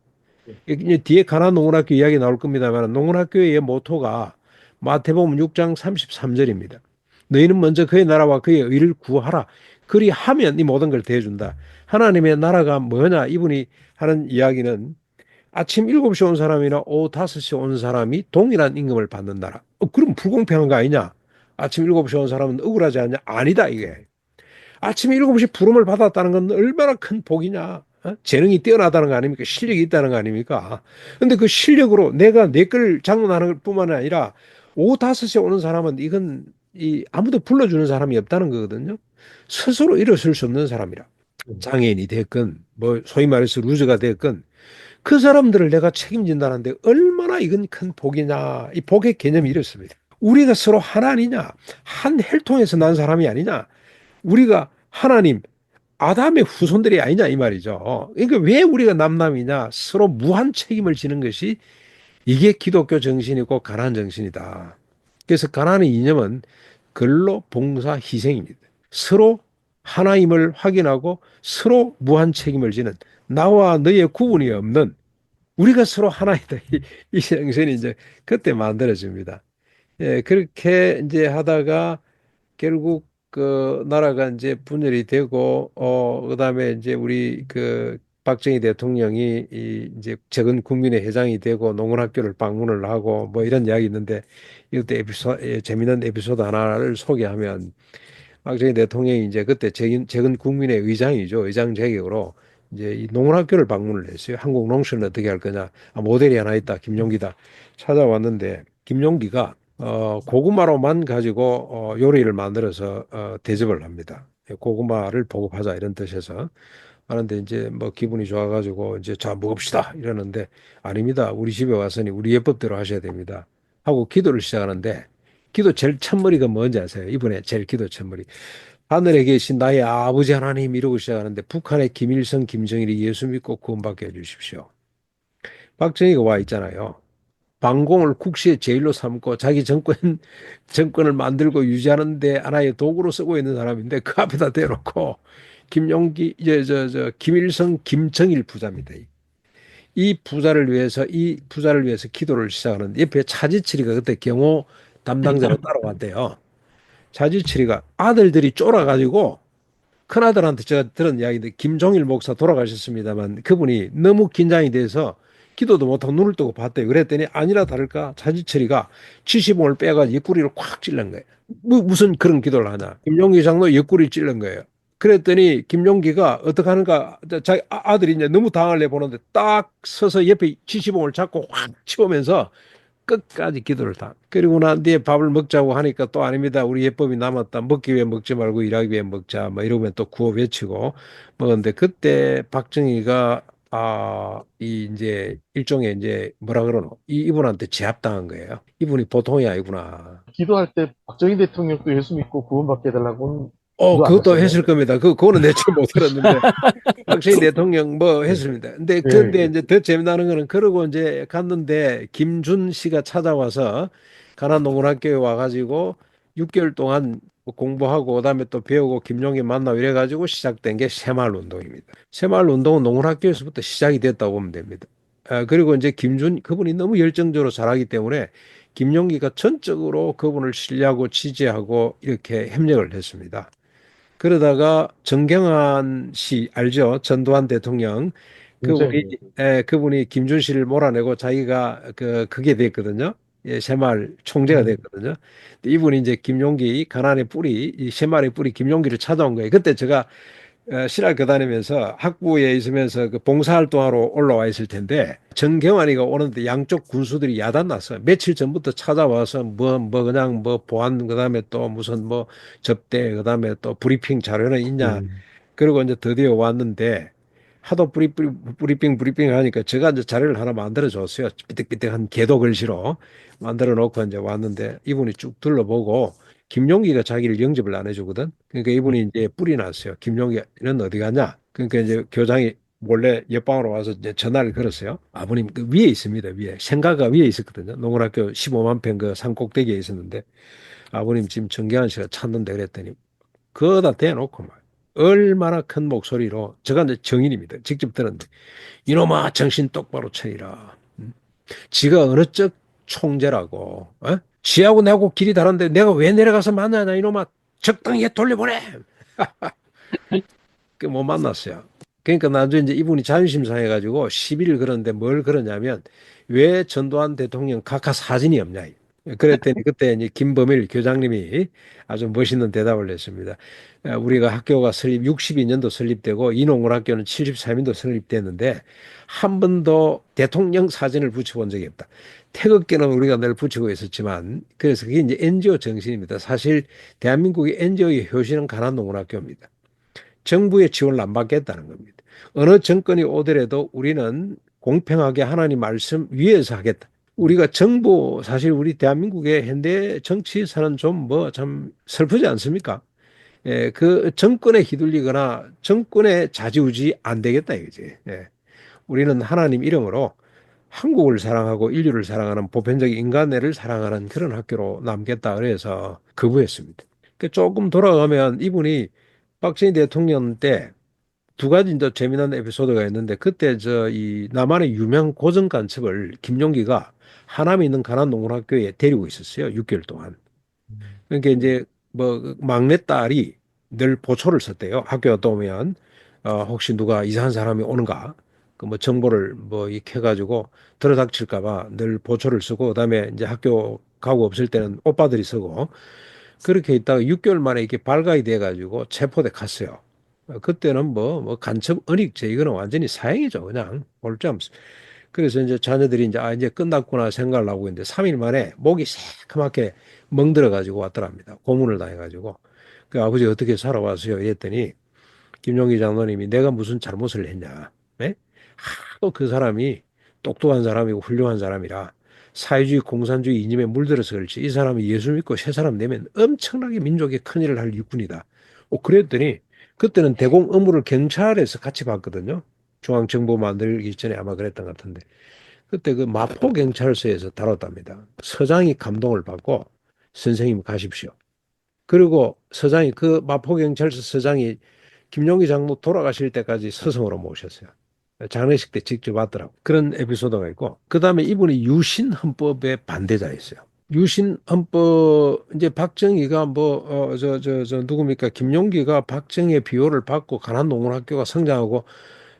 이제 뒤에 가나 농원학교 이야기 나올 겁니다만 농원학교의 모토가 마태복음 6장 33절입니다. 너희는 먼저 그의 나라와 그의 의를 구하라. 그리하면 이 모든 걸 대해준다. 하나님의 나라가 뭐냐? 이분이 하는 이야기는 아침 7시 온 사람이나 오후 5시 온 사람이 동일한 임금을 받는 나라. 그럼 불공평한 거 아니냐? 아침 7시 온 사람은 억울하지 않냐? 아니다, 이게. 아침 7시 부름을 받았다는 건 얼마나 큰 복이냐? 재능이 뛰어나다는 거 아닙니까? 실력이 있다는 거 아닙니까? 근데 그 실력으로 내가 내 걸 장만하는 것 뿐만 아니라 오후 5시에 오는 사람은 이건 아무도 불러주는 사람이 없다는 거거든요. 스스로 일어설 수 없는 사람이라. 장애인이 됐건, 뭐, 소위 말해서 루즈가 됐건, 그 사람들을 내가 책임진다는데 얼마나 이건 큰 복이냐. 이 복의 개념이 이렇습니다. 우리가 서로 하나 아니냐. 한 혈통에서 난 사람이 아니냐. 우리가 하나님, 아담의 후손들이 아니냐 이 말이죠. 그러니까 왜 우리가 남남이냐. 서로 무한 책임을 지는 것이 이게 기독교 정신이고 가난 정신이다. 그래서 가난의 이념은 근로, 봉사, 희생입니다. 서로 하나임을 확인하고 서로 무한 책임을 지는 나와 너의 구분이 없는 우리가 서로 하나이다. 이 정신이 이제 그때 만들어집니다. 예, 그렇게 이제 하다가 결국 그 나라가 이제 분열이 되고, 그다음에 이제 우리 그 박정희 대통령이 이제 적은 국민의 회장이 되고 농원학교를 방문을 하고 뭐 이런 이야기 있는데 이것도 재미있는 에피소드 하나를 소개하면 박정희 대통령이 이제 그때 적은 국민의 의장이죠. 의장 자격으로 이제 이 농원학교를 방문을 했어요. 한국 농수는 어떻게 할 거냐. 모델이 하나 있다. 김용기다. 찾아왔는데 김용기가 고구마로만 가지고 요리를 만들어서 대접을 합니다. 고구마를 보급하자 이런 뜻에서 하는데 이제 뭐 기분이 좋아가지고 이제 자 먹읍시다 이러는데 아닙니다. 우리 집에 왔으니 우리 예법대로 하셔야 됩니다. 하고 기도를 시작하는데 기도 제일 첫머리가 뭔지 아세요? 이번에 제일 기도 첫머리. 하늘에 계신 나의 아버지 하나님 이러고 시작하는데 북한의 김일성, 김정일이 예수 믿고 구원받게 해주십시오. 박정희가 와 있잖아요. 반공을 국시의 제일로 삼고 자기 정권을 만들고 유지하는데 하나의 도구로 쓰고 있는 사람인데 그 앞에다 대놓고 김용기, 김일성, 김정일 부자입니다. 이 부자를 위해서 기도를 시작하는데 옆에 차지철이가 그때 경호 담당자로 따라왔대요. 차지철이가 아들들이 쫄아가지고 큰아들한테 제가 들은 이야기인데 김종일 목사 돌아가셨습니다만 그분이 너무 긴장이 돼서 기도도 못하고 눈을 뜨고 봤대요. 그랬더니 아니라 다를까 차지철이가 70원을 빼가지고 옆구리를 콱 찔른 거예요. 무슨 그런 기도를 하냐. 김용기 장로 옆구리를 찔른 거예요. 그랬더니 김용기가 어떻게 하는가, 자기 아들이 이제 너무 당할래 보는데 딱 서서 옆에 지시봉을 잡고 확 치우면서 끝까지 기도를 다. 그리고 난 뒤에 밥을 먹자고 하니까 또 아닙니다. 우리 예법이 남았다. 먹기 위해 먹지 말고 일하기 위해 먹자. 뭐 이러면 또 구호 외치고 먹었는데 그때 박정희가 이 이제 일종의 이제 뭐라 그러노? 이분한테 제압당한 거예요. 이분이 보통이 아니구나. 기도할 때 박정희 대통령도 예수 믿고 구원받게 해달라고 기도 안 그것도 했어요? 했을 겁니다. 그거는 내가 못 들었는데. 박정희 대통령 뭐 했습니다. 근데 예. 이제 더 재미나는 거는 그러고 이제 갔는데 김준 씨가 찾아와서 가난농군학교에 와가지고 6개월 동안 뭐 공부하고 그다음에 또 배우고 김용기 만나고 이래가지고 시작된 게 새마을운동입니다. 새마을운동은 농군학교에서부터 시작이 됐다고 보면 됩니다. 그리고 이제 김준 그분이 너무 열정적으로 잘하기 때문에 김용기가 전적으로 그분을 신뢰하고 지지하고 이렇게 협력을 했습니다. 그러다가 정경환 씨 알죠? 전두환 대통령 굉장히 그분이 김준 씨를 몰아내고 자기가 그게 됐거든요. 예, 새마을 총재가 됐거든요. 근데 이분이 이제 김용기 가난의 뿌리, 이 새마을의 뿌리 김용기를 찾아온 거예요. 그때 제가 신학교 다니면서 학부에 있으면서 그 봉사활동하러 올라와 있을 텐데 정경환이가 오는데 양쪽 군수들이 야단났어요. 며칠 전부터 찾아와서 그냥 뭐 보안 그다음에 또 무슨 뭐 접대 그다음에 또 브리핑 자료는 있냐. 그리고 이제 드디어 왔는데 하도 브리핑 하니까 제가 이제 자료를 하나 만들어 줬어요. 삐딱삐딱한 개도 글씨로 만들어 놓고 이제 왔는데 이분이 쭉 둘러보고 김용기가 자기를 영접을 안 해주거든. 그러니까 이분이 이제 뿔이 났어요. 김용기는 어디 가냐? 그러니까 이제 교장이 몰래 옆방으로 와서 이제 전화를 걸었어요. 아버님 그 위에 있습니다. 위에 생가가 위에 있었거든요. 농군학교 15만 평 그 산꼭대기에 있었는데 아버님 지금 정경환 씨가 찾는데 그랬더니 그거다 대놓고 막 얼마나 큰 목소리로 제가 이제 정인입니다. 직접 들었는데 이놈아 정신 똑바로 차리라. 지가 어느 쪽 총재라고. 어? 지하고 나하고 길이 다른데 내가 왜 내려가서 만나냐 이놈아 적당히 돌려보내. 그 못 만났어요. 그러니까 나중에 이제 이분이 자존심 상해가지고 시비를 걸었는데 뭘 그러냐면 왜 전두환 대통령 각하 사진이 없냐. 그랬더니 그때 이제 김범일 교장님이 아주 멋있는 대답을 했습니다. 우리가 학교가 62년도 설립되고 인홍군학교는 73년도 설립됐는데 한 번도 대통령 사진을 붙여본 적이 없다. 태극기는 우리가 늘 붙이고 있었지만 그래서 그게 이제 NGO 정신입니다. 사실 대한민국의 NGO의 효시는 가난농군학교입니다. 정부의 지원을 안 받겠다는 겁니다. 어느 정권이 오더라도 우리는 공평하게 하나님 말씀 위에서 하겠다. 우리가 정부 사실 우리 대한민국의 현대 정치에서는 좀 뭐 참 슬프지 않습니까? 예, 그 정권에 휘둘리거나 정권에 좌지우지 안 되겠다 이거지. 예. 우리는 하나님 이름으로 한국을 사랑하고 인류를 사랑하는 보편적 인간애를 사랑하는 그런 학교로 남겠다 그래서 거부했습니다. 그 조금 돌아가면 이분이 박정희 대통령 때 두 가지 더 재미난 에피소드가 있는데 그때 저 이 남한의 유명 고정 간첩을 김용기가 하남에 있는 가난농군학교에 데리고 있었어요. 6개월 동안. 그러니까 이제 뭐 막내딸이 늘 보초를 썼대요. 학교 갔다 오면 혹시 누가 이상한 사람이 오는가 그 뭐 정보를 뭐 이렇게 해가지고 들어닥칠까 봐 늘 보초를 쓰고 그다음에 이제 학교 가고 없을 때는 오빠들이 쓰고 그렇게 있다가 6개월 만에 이렇게 발각이 돼가지고 체포돼 갔어요. 그때는 뭐 간첩 은닉죄 이거는 완전히 사형이죠. 그냥 올점. 그래서 이제 자녀들이 이제 이제 끝났구나 생각을 하고 있는데 3일 만에 목이 새카맣게 멍들어 가지고 왔더랍니다. 고문을 당해가지고 그 아버지 어떻게 살아왔어요? 이랬더니 김용기 장로님이 내가 무슨 잘못을 했냐? 예? 하도 그 사람이 똑똑한 사람이고 훌륭한 사람이라 사회주의 공산주의 이념에 물들어서 그렇지 이 사람이 예수 믿고 새 사람 되면 엄청나게 민족에 큰일을 할 일꾼이다. 그랬더니 그때는 대공 업무를 경찰에서 같이 봤거든요. 중앙정부 만들기 전에 아마 그랬던 것 같은데 그때 그 마포경찰서에서 다뤘답니다. 서장이 감동을 받고 선생님 가십시오. 그리고 서장이 그 마포경찰서 서장이 김용기 장로 돌아가실 때까지 스승으로 모셨어요. 장례식 때 직접 왔더라고. 그런 에피소드가 있고, 그 다음에 이분이 유신헌법의 반대자였어요. 유신헌법, 이제 박정희가 누굽니까? 김용기가 박정희의 비호를 받고 가난농군학교가 성장하고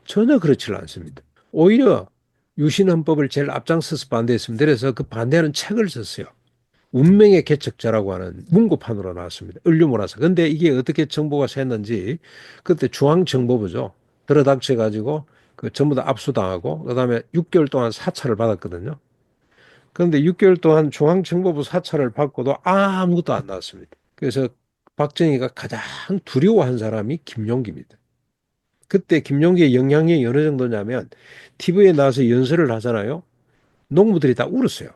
전혀 그렇지 않습니다. 오히려 유신헌법을 제일 앞장서서 반대했습니다. 그래서 그 반대하는 책을 썼어요. 운명의 개척자라고 하는 문고판으로 나왔습니다. 인류문화사. 근데 이게 어떻게 정보가 샜는지 그때 중앙정보부죠. 들어닥쳐가지고 그 전부 다 압수당하고 그다음에 6개월 동안 사찰을 받았거든요. 그런데 6개월 동안 중앙정보부 사찰을 받고도 아무것도 안 나왔습니다. 그래서 박정희가 가장 두려워한 사람이 김용기입니다. 그때 김용기의 영향력이 어느 정도냐면 TV에 나와서 연설을 하잖아요. 농부들이 다 울었어요.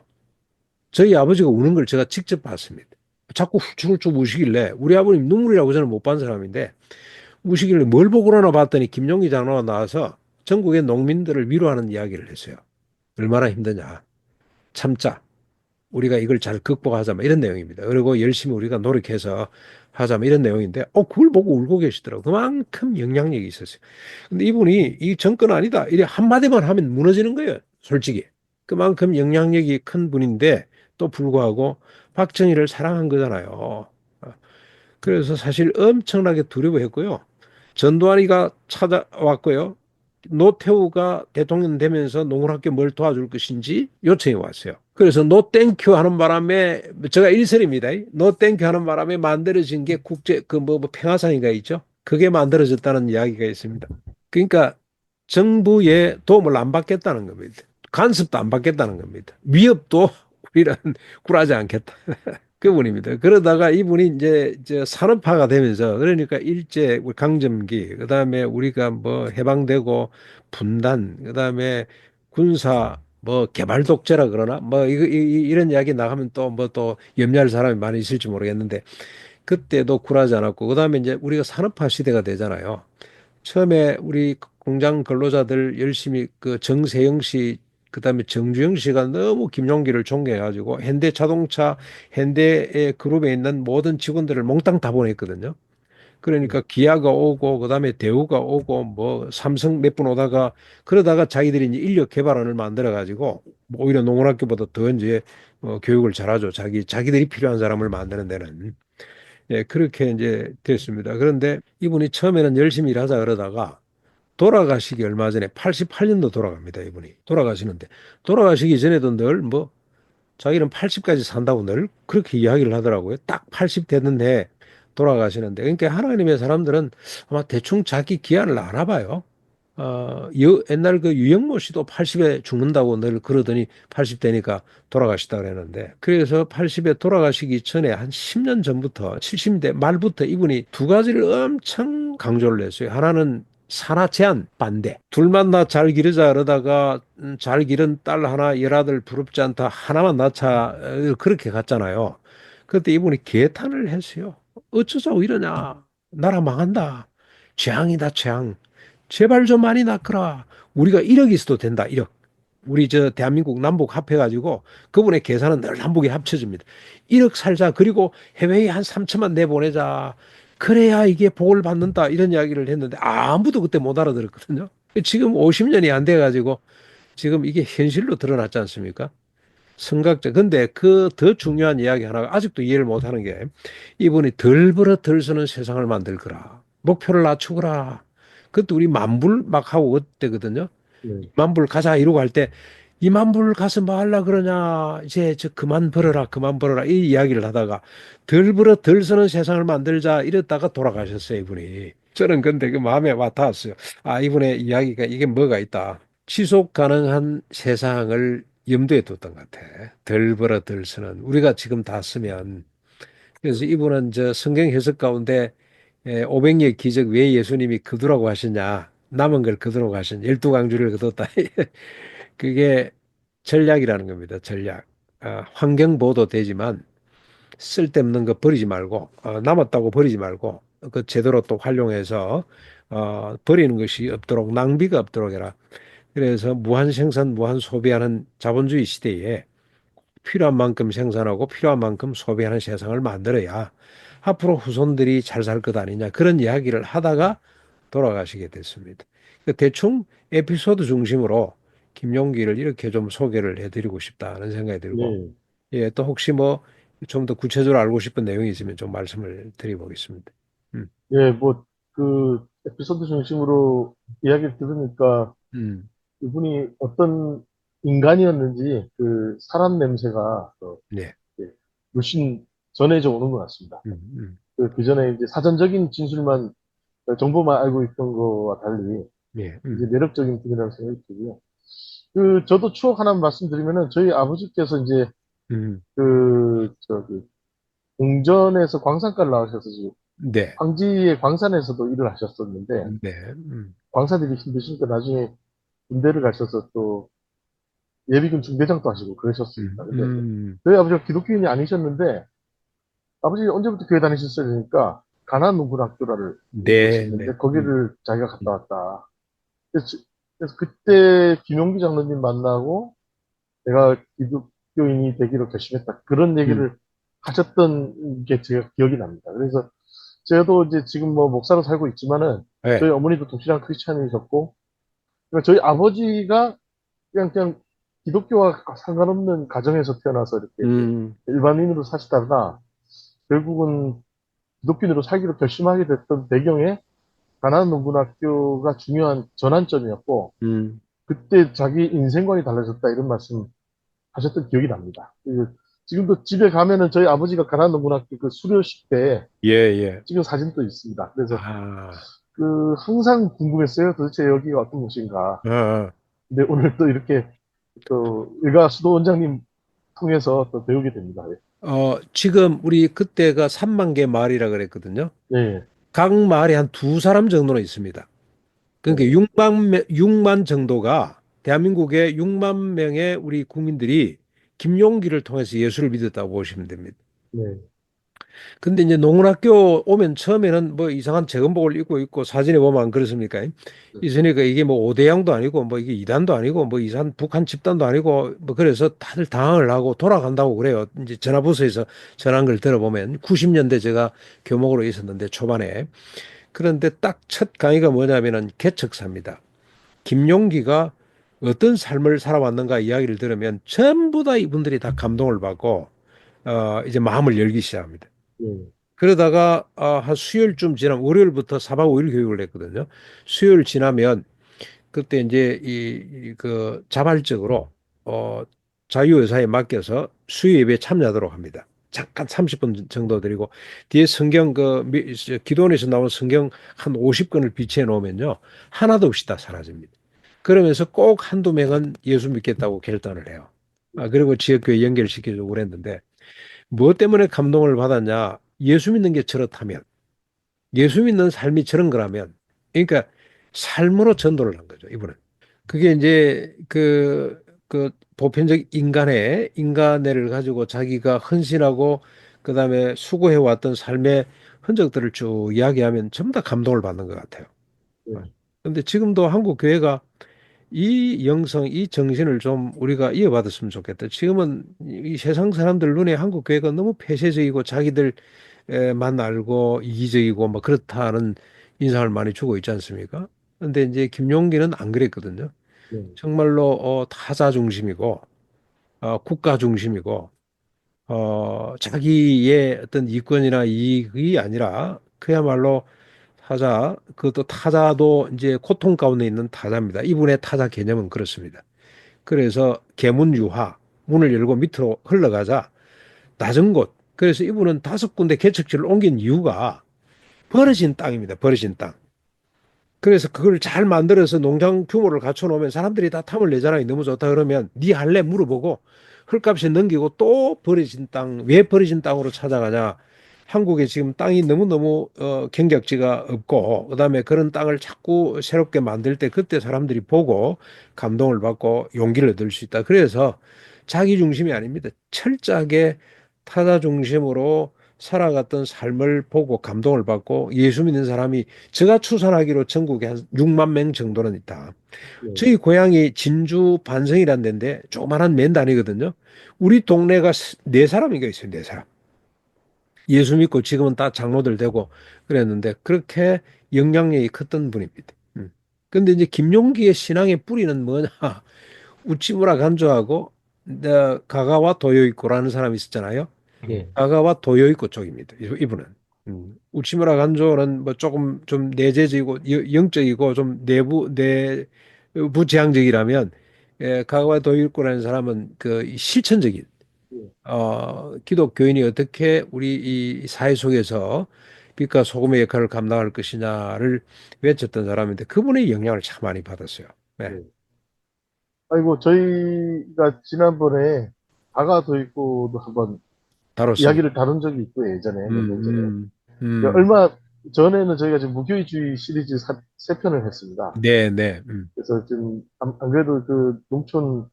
저희 아버지가 우는 걸 제가 직접 봤습니다. 자꾸 훌쩍훌쩍 우시길래 우리 아버님 눈물이라고 저는 못 본 사람인데 우시길래 뭘 보고 그러나 봤더니 김용기 장로가 나와서 전국의 농민들을 위로하는 이야기를 했어요. 얼마나 힘드냐. 참자. 우리가 이걸 잘 극복하자. 뭐 이런 내용입니다. 그리고 열심히 우리가 노력해서 하자. 뭐 이런 내용인데 그걸 보고 울고 계시더라고요. 그만큼 영향력이 있었어요. 근데 이분이 이 정권 아니다. 이래 한마디만 하면 무너지는 거예요. 솔직히. 그만큼 영향력이 큰 분인데 또 불구하고 박정희를 사랑한 거잖아요. 그래서 사실 엄청나게 두려워했고요. 전두환이가 찾아왔고요. 노태우가 대통령 되면서 농군학교 뭘 도와줄 것인지 요청이 왔어요. 그래서 노 땡큐 하는 바람에 제가 일설입니다. 노 땡큐 하는 바람에 만들어진 게 국제 뭐 평화상인가 있죠. 그게 만들어졌다는 이야기가 있습니다. 그러니까 정부의 도움을 안 받겠다는 겁니다. 간섭도 안 받겠다는 겁니다. 위협도 우리는 굴하지 않겠다. 그분입니다. 그러다가 이분이 이제 산업화가 되면서 그러니까 일제 강점기, 그다음에 우리가 뭐 해방되고 분단, 그다음에 군사 뭐 개발 독재라 그러나 뭐 이런 이야기 나가면 또 뭐 또 염려할 사람이 많이 있을지 모르겠는데 그때도 굴하지 않았고 그다음에 이제 우리가 산업화 시대가 되잖아요. 처음에 우리 공장 근로자들 열심히 그 정세영 씨, 그다음에 정주영 씨가 너무 김용기를 존경해가지고 현대자동차, 현대의 그룹에 있는 모든 직원들을 몽땅 다 보냈거든요. 그러니까 기아가 오고 그다음에 대우가 오고 뭐 삼성 몇 분 오다가 그러다가 자기들이 이제 인력 개발원을 만들어 가지고 뭐 오히려 농원학교보다 더 이제 교육을 잘하죠. 자기들이 필요한 사람을 만드는 데는. 예, 그렇게 이제 됐습니다. 그런데 이분이 처음에는 열심히 일하자 그러다가 돌아가시기 얼마 전에 88년도 돌아갑니다. 이분이 돌아가시는데 돌아가시기 전에도 늘 뭐 자기는 80까지 산다고 늘 그렇게 이야기를 하더라고요. 딱 80 됐는데 돌아가시는데 그러니까 하나님의 사람들은 아마 대충 자기 기한을 아나 봐요. 옛날 그 유영모 씨도 80에 죽는다고 늘 그러더니 80 되니까 돌아가시다 그랬는데 그래서 80에 돌아가시기 전에 한 10년 전부터 70대 말부터 이분이 두 가지를 엄청 강조를 했어요. 하나는 산하 제한 반대. 둘만 나 잘 기르자 그러다가 잘 기른 딸 하나 열아들 부럽지 않다 하나만 낳자 그렇게 갔잖아요. 그때 이분이 개탄을 했어요. 어쩌자고 이러냐. 나라 망한다. 재앙이다 재앙. 제발 좀 많이 낳거라. 우리가 1억 있어도 된다. 1억. 우리 대한민국 남북 합해가지고 그분의 계산은 늘 남북이 합쳐집니다. 1억 살자. 그리고 해외에 한 3천만 내보내자. 그래야 이게 복을 받는다. 이런 이야기를 했는데 아무도 그때 못 알아들었거든요. 지금 50년이 안 돼가지고 지금 이게 현실로 드러났지 않습니까? 선각자. 근데 그 더 중요한 이야기 하나가 아직도 이해를 못 하는 게 이분이 덜 벌어 덜 쓰는 세상을 만들 거라. 목표를 낮추거라. 그때 우리 만불 막 하고 그때거든요. 네. 만불 가자 이러고 할 때 이만불 가서 뭐 하려 그러냐. 이제 저 그만 벌어라 그만 벌어라 이 이야기를 하다가 덜 벌어 덜 쓰는 세상을 만들자 이랬다가 돌아가셨어요 이분이. 저는 근데 그 마음에 와 닿았어요. 아 이분의 이야기가 이게 뭐가 있다. 지속 가능한 세상을 염두에 뒀던 것 같아. 덜 벌어 덜 쓰는 우리가 지금 다 쓰면 그래서 이분은 저 성경 해석 가운데 500여 기적 왜 예수님이 거두라고 하시냐 남은 걸 거두라고 하신 12강주를 거뒀다. 그게 전략이라는 겁니다. 전략. 환경 보호도 되지만 쓸데없는 거 버리지 말고 남았다고 버리지 말고 그 제대로 또 활용해서 버리는 것이 없도록 낭비가 없도록 해라. 그래서 무한 생산, 무한 소비하는 자본주의 시대에 필요한 만큼 생산하고 필요한 만큼 소비하는 세상을 만들어야 앞으로 후손들이 잘 살 것 아니냐 그런 이야기를 하다가 돌아가시게 됐습니다. 그 대충 에피소드 중심으로 김용기를 이렇게 좀 소개를 해드리고 싶다는 생각이 들고 네. 예, 또 혹시 뭐 좀 더 구체적으로 알고 싶은 내용이 있으면 좀 말씀을 드려보겠습니다. 음, 예, 뭐, 그, 에피소드 중심으로 이야기를 들으니까 음, 이분이 어떤 인간이었는지 그 사람 냄새가 네, 예, 물씬 전해져 오는 것 같습니다. 음. 그 전에 이제 사전적인 진술만, 정보만 알고 있던 거와 달리 예, 이제 매력적인 분이라고 생각이 들고요. 저도 추억 하나 말씀드리면은 저희 아버지께서 이제 음. 저기, 공전에서 광산과를 나오셔서 지금 네, 황지의 광산에서도 일을 하셨었는데, 네, 광사들이 힘드시니까 나중에 군대를 가셔서 또 예비군 중대장도 하시고 그러셨습니다. 근데 저희 아버지가 기독교인이 아니셨는데, 아버지 언제부터 교회 다니셨어야 되니까, 가나안 농군학교를 네, 네, 있었는데, 거기를 자기가 갔다 왔다. 그래서 그때 김용기 장로님 만나고, 내가 기독교인이 되기로 결심했다. 그런 음. 얘기를 하셨던 게 제가 기억이 납니다. 그래서 저도 이제 지금 뭐 목사로 살고 있지만은 네, 저희 어머니도 독실한 크리스찬이셨고, 그러니까 저희 아버지가 그냥 기독교와 상관없는 가정에서 태어나서 이렇게 음, 일반인으로 사시다가 결국은 기독교인으로 살기로 결심하게 됐던 배경에 가나안 농군학교가 중요한 전환점이었고, 음. 그때 자기 인생관이 달라졌다 이런 말씀 하셨던 기억이 납니다. 지금도 집에 가면은 저희 아버지가 가나안 농군학교 그 수료식 때 예, 예. 찍은 사진도 있습니다. 그래서 아, 항상 궁금했어요. 도대체 여기가 어떤 곳인가. 아, 근데 오늘 또 이렇게 또 일가 수도 원장님 통해서 또 배우게 됩니다. 지금 우리 그때가 3만 개 마을이라 그랬거든요. 네, 각 마을에 한 두 사람 정도는 있습니다. 그러니까 네, 6만 정도가 대한민국의 6만 명의 우리 국민들이 김용기를 통해서 예수를 믿었다고 보시면 됩니다. 네, 근데 이제 농문학교 오면 처음에는 뭐 이상한 재건복을 입고 있고 사진에 보면 안 그렇습니까? 네, 있으니까 이게 뭐 오대양도 아니고 뭐 이게 이단도 아니고 뭐 이산 북한 집단도 아니고 뭐 그래서 다들 당황을 하고 돌아간다고 그래요. 이제 전화부서에서 전한 걸 들어보면 90년대 제가 교목으로 있었는데 초반에 그런데 딱 첫 강의가 뭐냐면은 개척사입니다. 김용기가 어떤 삶을 살아왔는가 이야기를 들으면 전부 다 이분들이 다 감동을 받고 이제 마음을 열기 시작합니다. 네, 그러다가 한 수요일쯤 지나면 월요일부터 4박 5일 교육을 했거든요. 수요일 지나면 그때 이제 그 자발적으로 어 자유의사에 맡겨서 수요 예배에 참여하도록 합니다. 잠깐 30분 정도 드리고 뒤에 성경 기도원에서 나온 성경 한 50권을 비치해 놓으면요. 하나도 없이 다 사라집니다. 그러면서 꼭 한두 명은 예수 믿겠다고 결단을 해요. 그리고 지역교회 연결시키려고 그랬는데 무엇 때문에 감동을 받았냐? 예수 믿는 게 저렇다면, 예수 믿는 삶이 저런 거라면, 그러니까 삶으로 전도를 한 거죠, 이분은. 그게 이제 그 보편적 인간애를 가지고 자기가 헌신하고 그다음에 수고해 왔던 삶의 흔적들을 쭉 이야기하면 전부 다 감동을 받는 것 같아요. 네, 그런데 지금도 한국 교회가 이 영성, 이 정신을 좀 우리가 이어받았으면 좋겠다. 지금은 이 세상 사람들 눈에 한국 교회가 너무 폐쇄적이고 자기들만 알고 이기적이고 막 그렇다는 인상을 많이 주고 있지 않습니까? 근데 이제 김용기는 안 그랬거든요. 네, 정말로 타자 중심이고 국가 중심이고 자기의 어떤 이권이나 이익이 아니라 그야말로 타자, 그것도 타자도 이제 고통 가운데 있는 타자입니다. 이분의 타자 개념은 그렇습니다. 그래서 계문유화, 문을 열고 밑으로 흘러가자 낮은 곳. 그래서 이분은 5군데 개척지를 옮긴 이유가 버려진 땅입니다. 버려진 땅. 그래서 그걸 잘 만들어서 농장 규모를 갖춰 놓으면 사람들이 다 탐을 내잖아요. 너무 좋다 그러면 네 할래 물어보고 헐값에 넘기고 또 버려진 땅, 왜 버려진 땅으로 찾아가냐. 한국에 지금 땅이 너무너무 경작지가 없고 그다음에 그런 땅을 자꾸 새롭게 만들 때 그때 사람들이 보고 감동을 받고 용기를 얻을 수 있다. 그래서 자기 중심이 아닙니다. 철저하게 타자 중심으로 살아갔던 삶을 보고 감동을 받고 예수 믿는 사람이 제가 추산하기로 전국에 한 6만 명 정도는 있다. 네, 저희 고향이 진주 반성이라는 데인데 조그만한 맨단이거든요. 우리 동네가 네 사람인가 있어요. 네 사람. 예수 믿고 지금은 다 장로들 되고 그랬는데 그렇게 영향력이 컸던 분입니다. 근데 이제 김용기의 신앙의 뿌리는 뭐냐? 우치무라 간조하고 가가와 도요이코라는 사람이 있었잖아요. 네, 가가와 도요이코 쪽입니다. 이분은. 우치무라 간조는 뭐 조금 좀 내재적이고 영적이고 좀 내부 지향적이라면 가가와 도요이코라는 사람은 그 실천적인 예. 기독교인이 어떻게 우리 이 사회 속에서 빛과 소금의 역할을 감당할 것이냐를 외쳤던 사람인데 그분의 영향을 참 많이 받았어요. 네, 예. 아이고, 저희가 지난번에 다가도 있고도 한번 다뤘습니다. 이야기를 다룬 적이 있고, 예전에, 몇 년 전에. 음. 얼마 전에는 저희가 지금 무교의주의 시리즈 세 편을 했습니다. 네, 네, 그래서 지금 안 그래도 그 농촌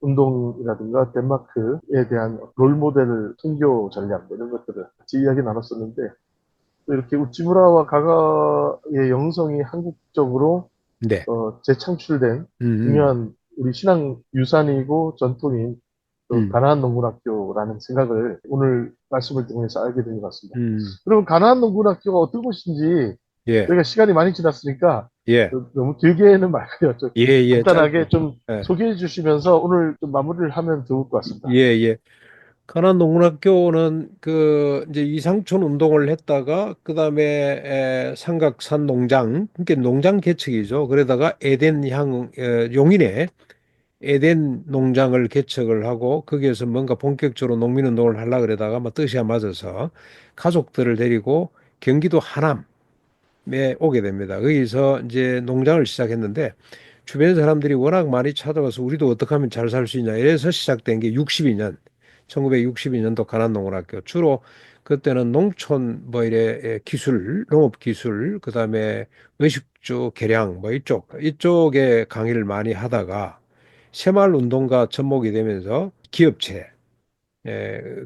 운동이라든가 덴마크에 대한 롤 모델을 선교 전략 뭐 이런 것들을 같이 이야기 나눴었는데 또 이렇게 우찌무라와 가가의 영성이 한국적으로 네, 재창출된 음, 중요한 우리 신앙 유산이고 전통인 또 음, 가나안 농군학교라는 생각을 오늘 말씀을 통해서 알게 된 것 같습니다. 음, 그러면 가나안 농군학교가 어떤 곳인지 예, 저희가 시간이 많이 지났으니까 예, 너무 길게는 말고요. 좀 예, 예, 간단하게 짧게, 좀 예, 소개해 주시면서 오늘 좀 마무리를 하면 좋을 것 예, 같습니다. 예. 가난 농군학교는 그 이제 이상촌 운동을 했다가 그다음에 삼각산 농장, 그러니까 농장 개척이죠. 그러다가 용인에 에덴 농장을 개척을 하고 거기에서 뭔가 본격적으로 농민운동을 하려고 그러다가 뭐 뜻이 안 맞아서 가족들을 데리고 경기도 하남에 오게 됩니다. 거기서 이제 농장을 시작했는데 주변 사람들이 워낙 많이 찾아와서 우리도 어떻게 하면 잘 살 수 있냐 이래서 시작된 게 62년, 1962년도 가난농원학교. 주로 그때는 농촌 뭐 이래 기술, 농업 기술, 그다음에 의식주 개량 뭐 이쪽에 강의를 많이 하다가 새마을 운동가 접목이 되면서 기업체,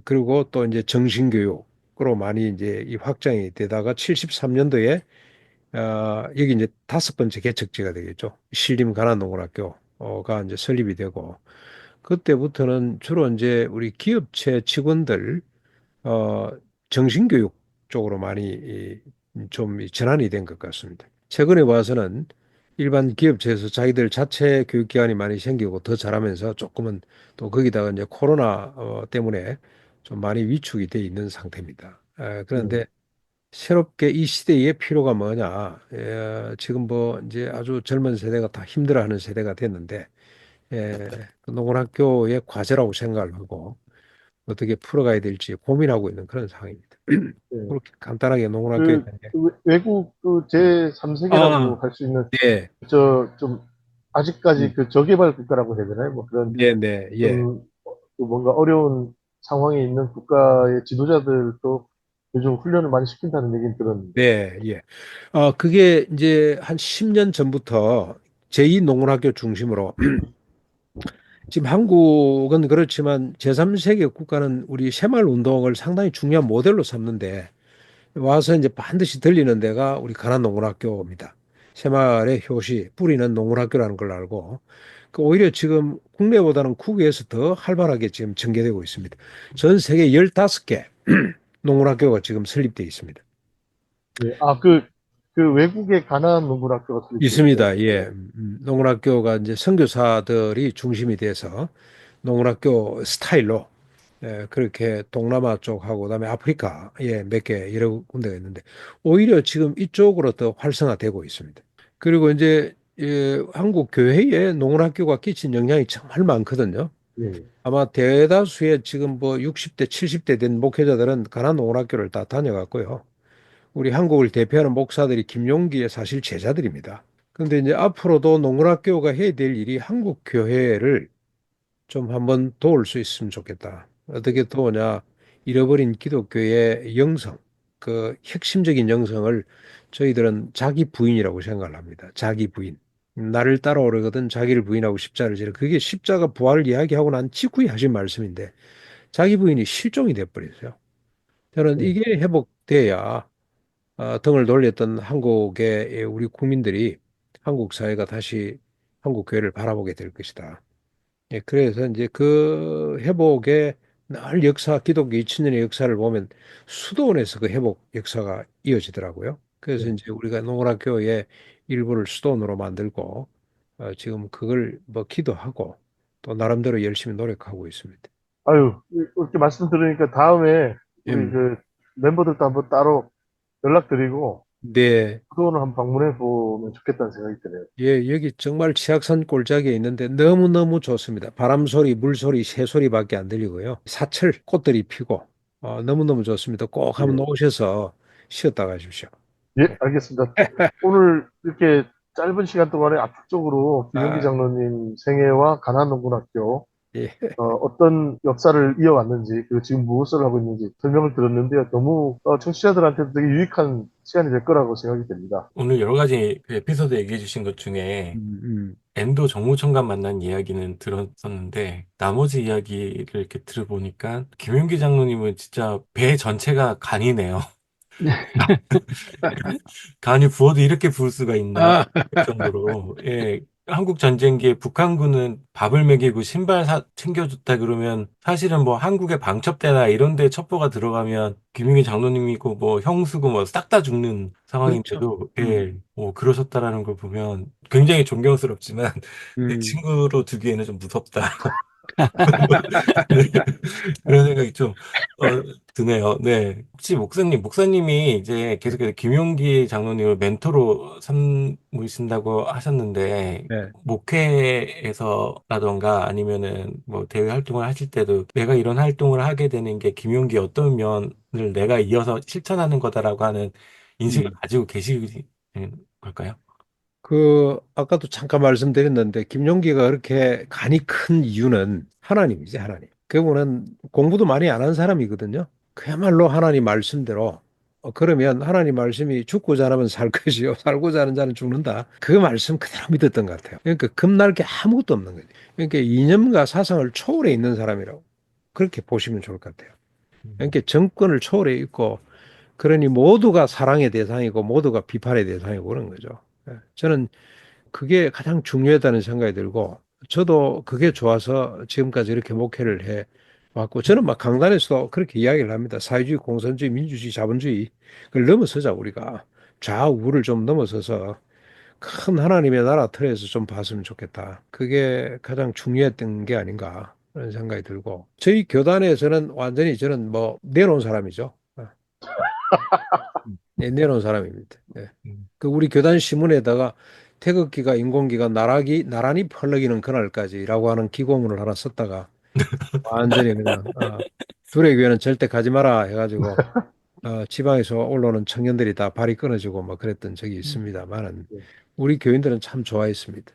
그리고 또 이제 정신교육으로 많이 이제 이 확장이 되다가 73년도에 여기 이제 다섯 번째 개척지가 되겠죠. 신림 가난농군학교가 이제 설립이 되고 그때부터는 주로 이제 우리 기업체 직원들 어, 정신교육 쪽으로 많이 좀 전환이 된 것 같습니다. 최근에 와서는 일반 기업체에서 자기들 자체 교육기관이 많이 생기고 더 잘하면서 조금은 또 거기다가 이제 코로나 때문에 좀 많이 위축이 돼 있는 상태입니다. 네. 그런데 새롭게 이 시대의 필요가 뭐냐? 지금 뭐 이제 아주 젊은 세대가 다 힘들어하는 세대가 됐는데 그 농원학교의 과제라고 생각을 하고 어떻게 풀어가야 될지 고민하고 있는 그런 상황입니다. 네. 그렇게 간단하게 농원학교에 대한 게. 그 외국 그 제3세계라고 아, 할 수 있는 네, 좀 아직까지 그 저개발 국가라고 해야 되나요? 뭐 그런 네, 네, 예, 그 뭔가 어려운 상황에 있는 국가의 지도자들도 요즘 훈련을 많이 시킨다는 얘기는 들었는데. 네, 예. 그게 이제 한 10년 전부터 제2농원학교 중심으로 지금 한국은 그렇지만 제3세계 국가는 우리 새마을 운동을 상당히 중요한 모델로 삼는데 와서 이제 반드시 들리는 데가 우리 가난농군학교입니다. 새마을의 효시, 뿌리는 농군학교라는 걸 알고 오히려 지금 국내보다는 국외에서 더 활발하게 지금 전개되고 있습니다. 전 세계 15개 농군학교가 지금 설립되어 있습니다. 예. 그 외국의 가나안 농군학교가 설립되어 있어요. 있습니다. 예. 농군학교가 이제 선교사들이 중심이 돼서 농군학교 스타일로 그렇게 동남아 쪽하고 그다음에 아프리카에 몇 개 여러 군데가 있는데 오히려 지금 이쪽으로 더 활성화되고 있습니다. 그리고 이제 한국 교회에 농군학교가 끼친 영향이 정말 많거든요. 예. 아마 대다수의 지금 뭐 60대, 70대 된 목회자들은 가난 농군학교를 다 다녀갔고요. 우리 한국을 대표하는 목사들이 김용기의 사실 제자들입니다. 그런데 이제 앞으로도 농군학교가 해야 될 일이 한국 교회를 좀 한번 도울 수 있으면 좋겠다. 어떻게 도우냐? 잃어버린 기독교의 영성, 그 핵심적인 영성을 저희들은 자기 부인이라고 생각을 합니다. 자기 부인. 나를 따라오려거든 자기를 부인하고 십자를 지라. 그게 십자가 부활을 이야기하고 난 직후에 하신 말씀인데 자기 부인이 실종이 돼버렸어요. 저는 예. 이게 회복돼야 등을 돌렸던 한국의 우리 국민들이 한국 사회가 다시 한국 교회를 바라보게 될 것이다. 그래서 이제 그 회복의 늘 역사, 기독교 2000년의 역사를 보면 수도원에서 그 회복 역사가 이어지더라고요. 그래서 예. 이제 우리가 농락교의 일부를 수도원으로 만들고 지금 그걸 뭐 기도하고 또 나름대로 열심히 노력하고 있습니다. 아유, 이렇게 말씀 들으니까 다음에 우리 음, 그 멤버들도 한번 따로 연락드리고 네. 그거는 한번 방문해 보면 좋겠다는 생각이 드네요. 예, 여기 정말 치악산 골짜기에 있는데 너무너무 좋습니다. 바람 소리, 물 소리, 새 소리밖에 안 들리고요. 사철 꽃들이 피고 너무너무 좋습니다. 꼭 한번 예, 오셔서 쉬었다 가십시오. 예, 알겠습니다. 오늘 이렇게 짧은 시간 동안에 압축적으로 김용기 아, 장로님 생애와 가난농군학교 예. 어떤 역사를 이어왔는지, 그리고 지금 무엇을 하고 있는지 설명을 들었는데요. 너무 청취자들한테도 되게 유익한 시간이 될 거라고 생각이 됩니다. 오늘 여러 가지 그 에피소드 얘기해 주신 것 중에 음, 음. 엔도 정무총관 만난 이야기는 들었었는데 나머지 이야기를 이렇게 들어보니까 김윤기 장로님은 진짜 배 전체가 간이네요. 간이 부어도 이렇게 부을 수가 있나 아, 할 정도로 예. 한국 전쟁기에 북한군은 밥을 먹이고 신발 챙겨줬다 그러면 사실은 뭐 한국의 방첩대나 이런 데 첩보가 들어가면 김용희 장로님이고 뭐 형수고 뭐 싹 다 죽는 그렇죠. 상황인데도 음, 예, 뭐 그러셨다라는 걸 보면 굉장히 존경스럽지만 내 음. 친구로 두기에는 좀 무섭다. 그런 생각이 좀 어, 드네요. 네. 혹시 목사님이 이제 계속해서 김용기 장로님을 멘토로 삼으신다고 하셨는데 네. 목회에서라던가 아니면은 뭐 대외 활동을 하실 때도 내가 이런 활동을 하게 되는 게 김용기 어떤 면을 내가 이어서 실천하는 거다라고 하는 인식을 음. 가지고 계시는 걸까요? 아까도 잠깐 말씀드렸는데, 김용기가 그렇게 간이 큰 이유는 하나님이지, 하나님. 그분은 공부도 많이 안 한 사람이거든요. 그야말로 하나님 말씀대로, 그러면 하나님 말씀이 죽고자 하면 살 것이요, 살고자 하는 자는 죽는다. 그 말씀 그대로 믿었던 것 같아요. 그러니까 겁날 게 아무것도 없는 거죠. 그러니까 이념과 사상을 초월해 있는 사람이라고. 그렇게 보시면 좋을 것 같아요. 음, 그러니까 정권을 초월해 있고, 그러니 모두가 사랑의 대상이고, 모두가 비판의 대상이고 그런 거죠. 예. 저는 그게 가장 중요하다는 생각이 들고, 저도 그게 좋아서 지금까지 이렇게 목회를 해 왔고, 저는 막 강단에서도 그렇게 이야기를 합니다. 사회주의, 공산주의, 민주주의, 자본주의, 그걸 넘어서자, 우리가. 좌우를 좀 넘어서서 큰 하나님의 나라 틀에서 좀 봤으면 좋겠다. 그게 가장 중요했던 게 아닌가, 그런 생각이 들고, 저희 교단에서는 완전히 저는 뭐 내놓은 사람이죠. 네, 내놓은 사람입니다. 네. 음. 그 우리 교단 신문에다가 태극기가 인공기가 나란히 펄럭이는 그날까지라고 하는 기고문을 하나 썼다가 완전히 그냥 둘의 교회는 절대 가지 마라 해가지고 지방에서 올라오는 청년들이 다 발이 끊어지고 막 그랬던 적이 있습니다만은 예, 우리 교인들은 참 좋아했습니다.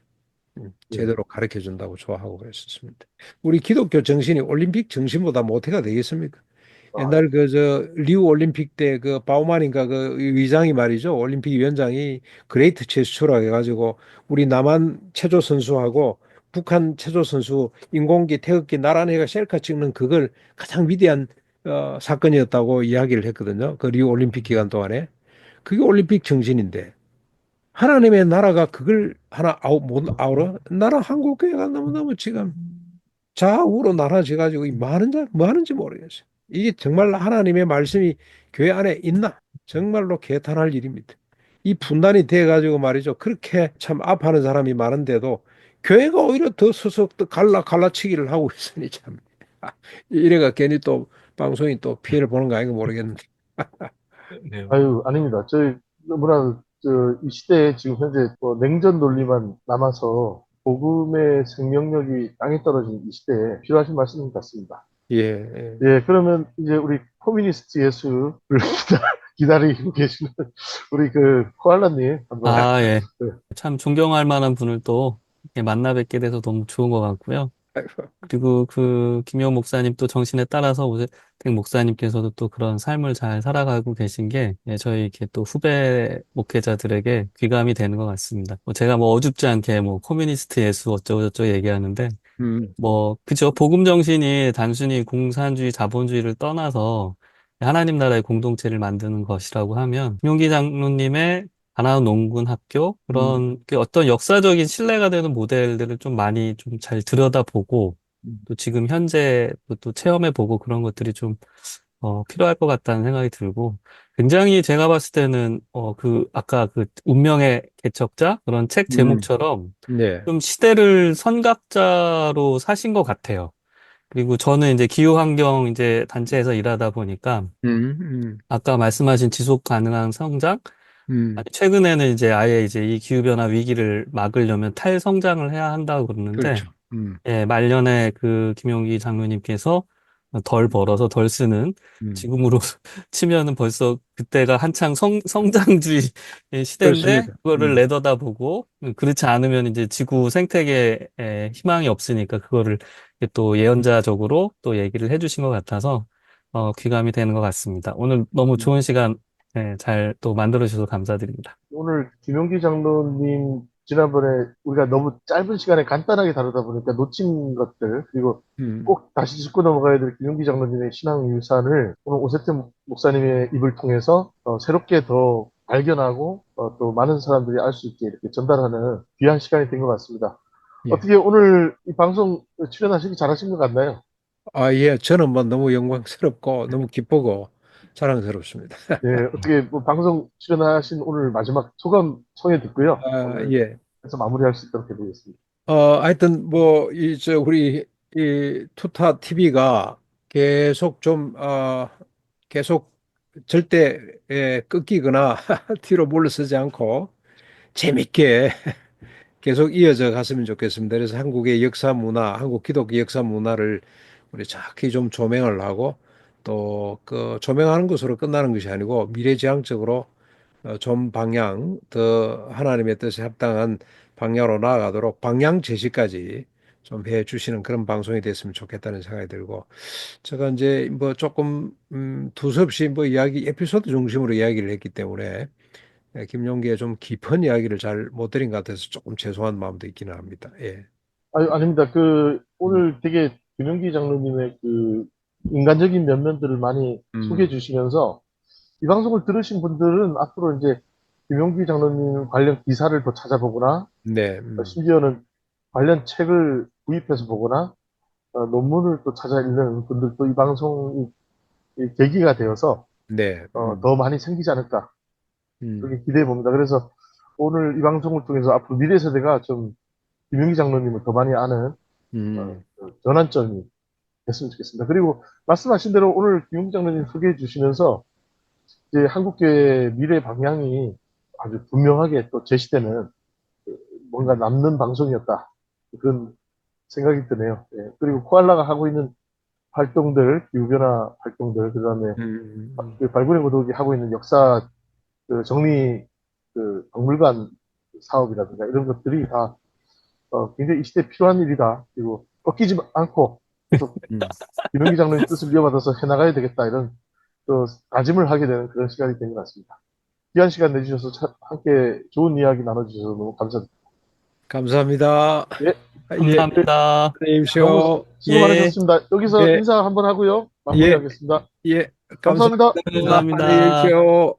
예. 제대로 가르쳐 준다고 좋아하고 그랬었습니다. 우리 기독교 정신이 올림픽 정신보다 모태가 되겠습니까? 아, 옛날 그 저 리우 올림픽 때 그 바우만인가 그 의장이 말이죠. 올림픽 위원장이 그레이트 제스처라 해가지고 우리 남한 체조 선수하고 북한 체조 선수 인공기 태극기 나란히가 셀카 찍는 그걸 가장 위대한 사건이었다고 이야기를 했거든요. 그 리우 올림픽 기간 동안에 그게 올림픽 정신인데 하나님의 나라가 그걸 하나 못 아우러 나라 한국 교회가 너무너무 지금 좌우로 나눠져 가지고 이 많은 자 뭐 하는지 모르겠어요. 이게 정말 하나님의 말씀이 교회 안에 있나? 정말로 개탄할 일입니다. 이 분단이 돼 가지고 말이죠. 그렇게 참 아파하는 사람이 많은데도 교회가 오히려 더 서서 또 갈라치기를 하고 있으니 참 이래가 괜히 또 방송이 또 피해를 보는 거 아닌가 모르겠는데. 네. 아유, 아닙니다. 저희, 너무나, 이 시대에 지금 현재 냉전 논리만 남아서 복음의 생명력이 땅에 떨어진 이 시대에 필요하신 말씀 같습니다. 예, 예. 예, 그러면 이제 우리 코미니스트 예수를 기다리고 계시는 우리 코알라님 한번, 아, 예. 네, 참 존경할 만한 분을 또 이렇게 만나 뵙게 돼서 너무 좋은 것 같고요. 아이고, 그리고 김용 목사님 또 정신에 따라서 오세택 목사님께서도 또 그런 삶을 잘 살아가고 계신 게 예, 저희 이렇게 또 후배 목회자들에게 귀감이 되는 것 같습니다. 제가 뭐 어줍지 않게 뭐 코뮤니스트 예수 어쩌고저쩌고 얘기하는데 음, 뭐, 그죠. 복음 정신이 단순히 공산주의, 자본주의를 떠나서 하나님 나라의 공동체를 만드는 것이라고 하면, 김용기 장로님의 가나안 농군 학교, 음, 그런 그 어떤 역사적인 신뢰가 되는 모델들을 좀 많이 좀 잘 들여다보고, 음, 또 지금 현재 또 체험해보고 그런 것들이 좀, 필요할 것 같다는 생각이 들고, 굉장히 제가 봤을 때는, 아까 그 운명의 개척자? 그런 책 음, 제목처럼 네, 좀 시대를 선각자로 사신 것 같아요. 그리고 저는 이제 기후환경 이제 단체에서 일하다 보니까 음, 음, 아까 말씀하신 지속 가능한 성장 아니, 최근에는 이제 아예 이제 이 기후변화 위기를 막으려면 탈성장을 해야 한다고 그러는데, 그렇죠. 예, 말년에 그 김용기 장로님께서 덜 벌어서 덜 쓰는 음. 지금으로 치면은 벌써 그때가 한창 성장주의 시대인데 그렇습니다. 그거를 내려다보고 그렇지 않으면 이제 지구 생태계에 희망이 없으니까 그거를 또 예언자적으로 또 얘기를 해주신 것 같아서 귀감이 되는 것 같습니다. 오늘 너무 좋은 시간 잘 또 만들어 주셔서 감사드립니다. 오늘 김용기 장로님 지난번에 우리가 너무 짧은 시간에 간단하게 다루다 보니까 놓친 것들 그리고 음. 꼭 다시 짚고 넘어가야 될 김용기 장로님의 신앙 유산을 오늘 오세태 목사님의 입을 통해서 새롭게 더 발견하고 또 많은 사람들이 알 수 있게 이렇게 전달하는 귀한 시간이 된 것 같습니다. 예. 어떻게 오늘 이 방송 출연하시기 잘하신 것 같나요? 아, 예. 저는 뭐 너무 영광스럽고 너무 기쁘고 자랑스럽습니다. 예, 어떻게 뭐 방송 출연하신 오늘 마지막 소감 청해 듣고요. 아, 오늘 예. 해서 마무리할 수 있도록 해보겠습니다. 하여튼 뭐 우리 이 투타 TV가 계속 좀 계속 절대 끊기거나 뒤로 물러서지 않고 재밌게 계속 이어져 갔으면 좋겠습니다. 그래서 한국의 역사 문화, 한국 기독교 역사 문화를 우리 정확히 좀 조명을 하고 또 그 조명하는 것으로 끝나는 것이 아니고 미래지향적으로 좀 방향, 더 하나님의 뜻에 합당한 방향으로 나아가도록 방향 제시까지 좀 해 주시는 그런 방송이 됐으면 좋겠다는 생각이 들고, 제가 이제 뭐 조금 두서없이 뭐 이야기 에피소드 중심으로 이야기를 했기 때문에 김용기의 좀 깊은 이야기를 잘 못 드린 것 같아서 조금 죄송한 마음도 있기는 합니다. 예. 아닙니다. 음. 오늘 되게 김영기 장로님의 인간적인 면면들을 많이 소개해 음. 주시면서 이 방송을 들으신 분들은 앞으로 이제 김용기 장로님 관련 기사를 더 찾아보거나 네. 심지어는 관련 책을 구입해서 보거나 논문을 또 찾아 읽는 분들도 이 방송이 계기가 되어서 네. 더 많이 생기지 않을까 음. 그렇게 기대해 봅니다. 그래서 오늘 이 방송을 통해서 앞으로 미래 세대가 좀 김용기 장로님을 더 많이 아는 음. 전환점이 됐으면 좋겠습니다. 그리고 말씀하신 대로 오늘 김용기 장로님 소개해 주시면서 이제 한국교회의 미래 방향이 아주 분명하게 또 제시되는 뭔가 남는 방송이었다. 그런 생각이 드네요. 예. 그리고 코알라가 하고 있는 활동들, 기후변화 활동들, 그 다음에 발굴의 고독이 하고 있는 역사 정리 박물관 사업이라든가 이런 것들이 다 굉장히 이 시대에 필요한 일이다. 그리고 꺾이지 않고 계속 음. 김용기 장로님 뜻을 이어받아서 해나가야 되겠다. 이런 또 다짐을 하게 되는 그런 시간이 된 것 같습니다. 귀한 시간 내주셔서 함께 좋은 이야기 나눠주셔서 너무 감사드립니다. 감사합니다. 예, 예. 감사합니다. 안녕히 너무 계십시오. 수고 예, 많으셨습니다. 여기서 네. 인사 한번 하고요. 예. 마무리하겠습니다. 예. 감사합니다. 감사합니다. 안녕히 감사합니다. 계십시오.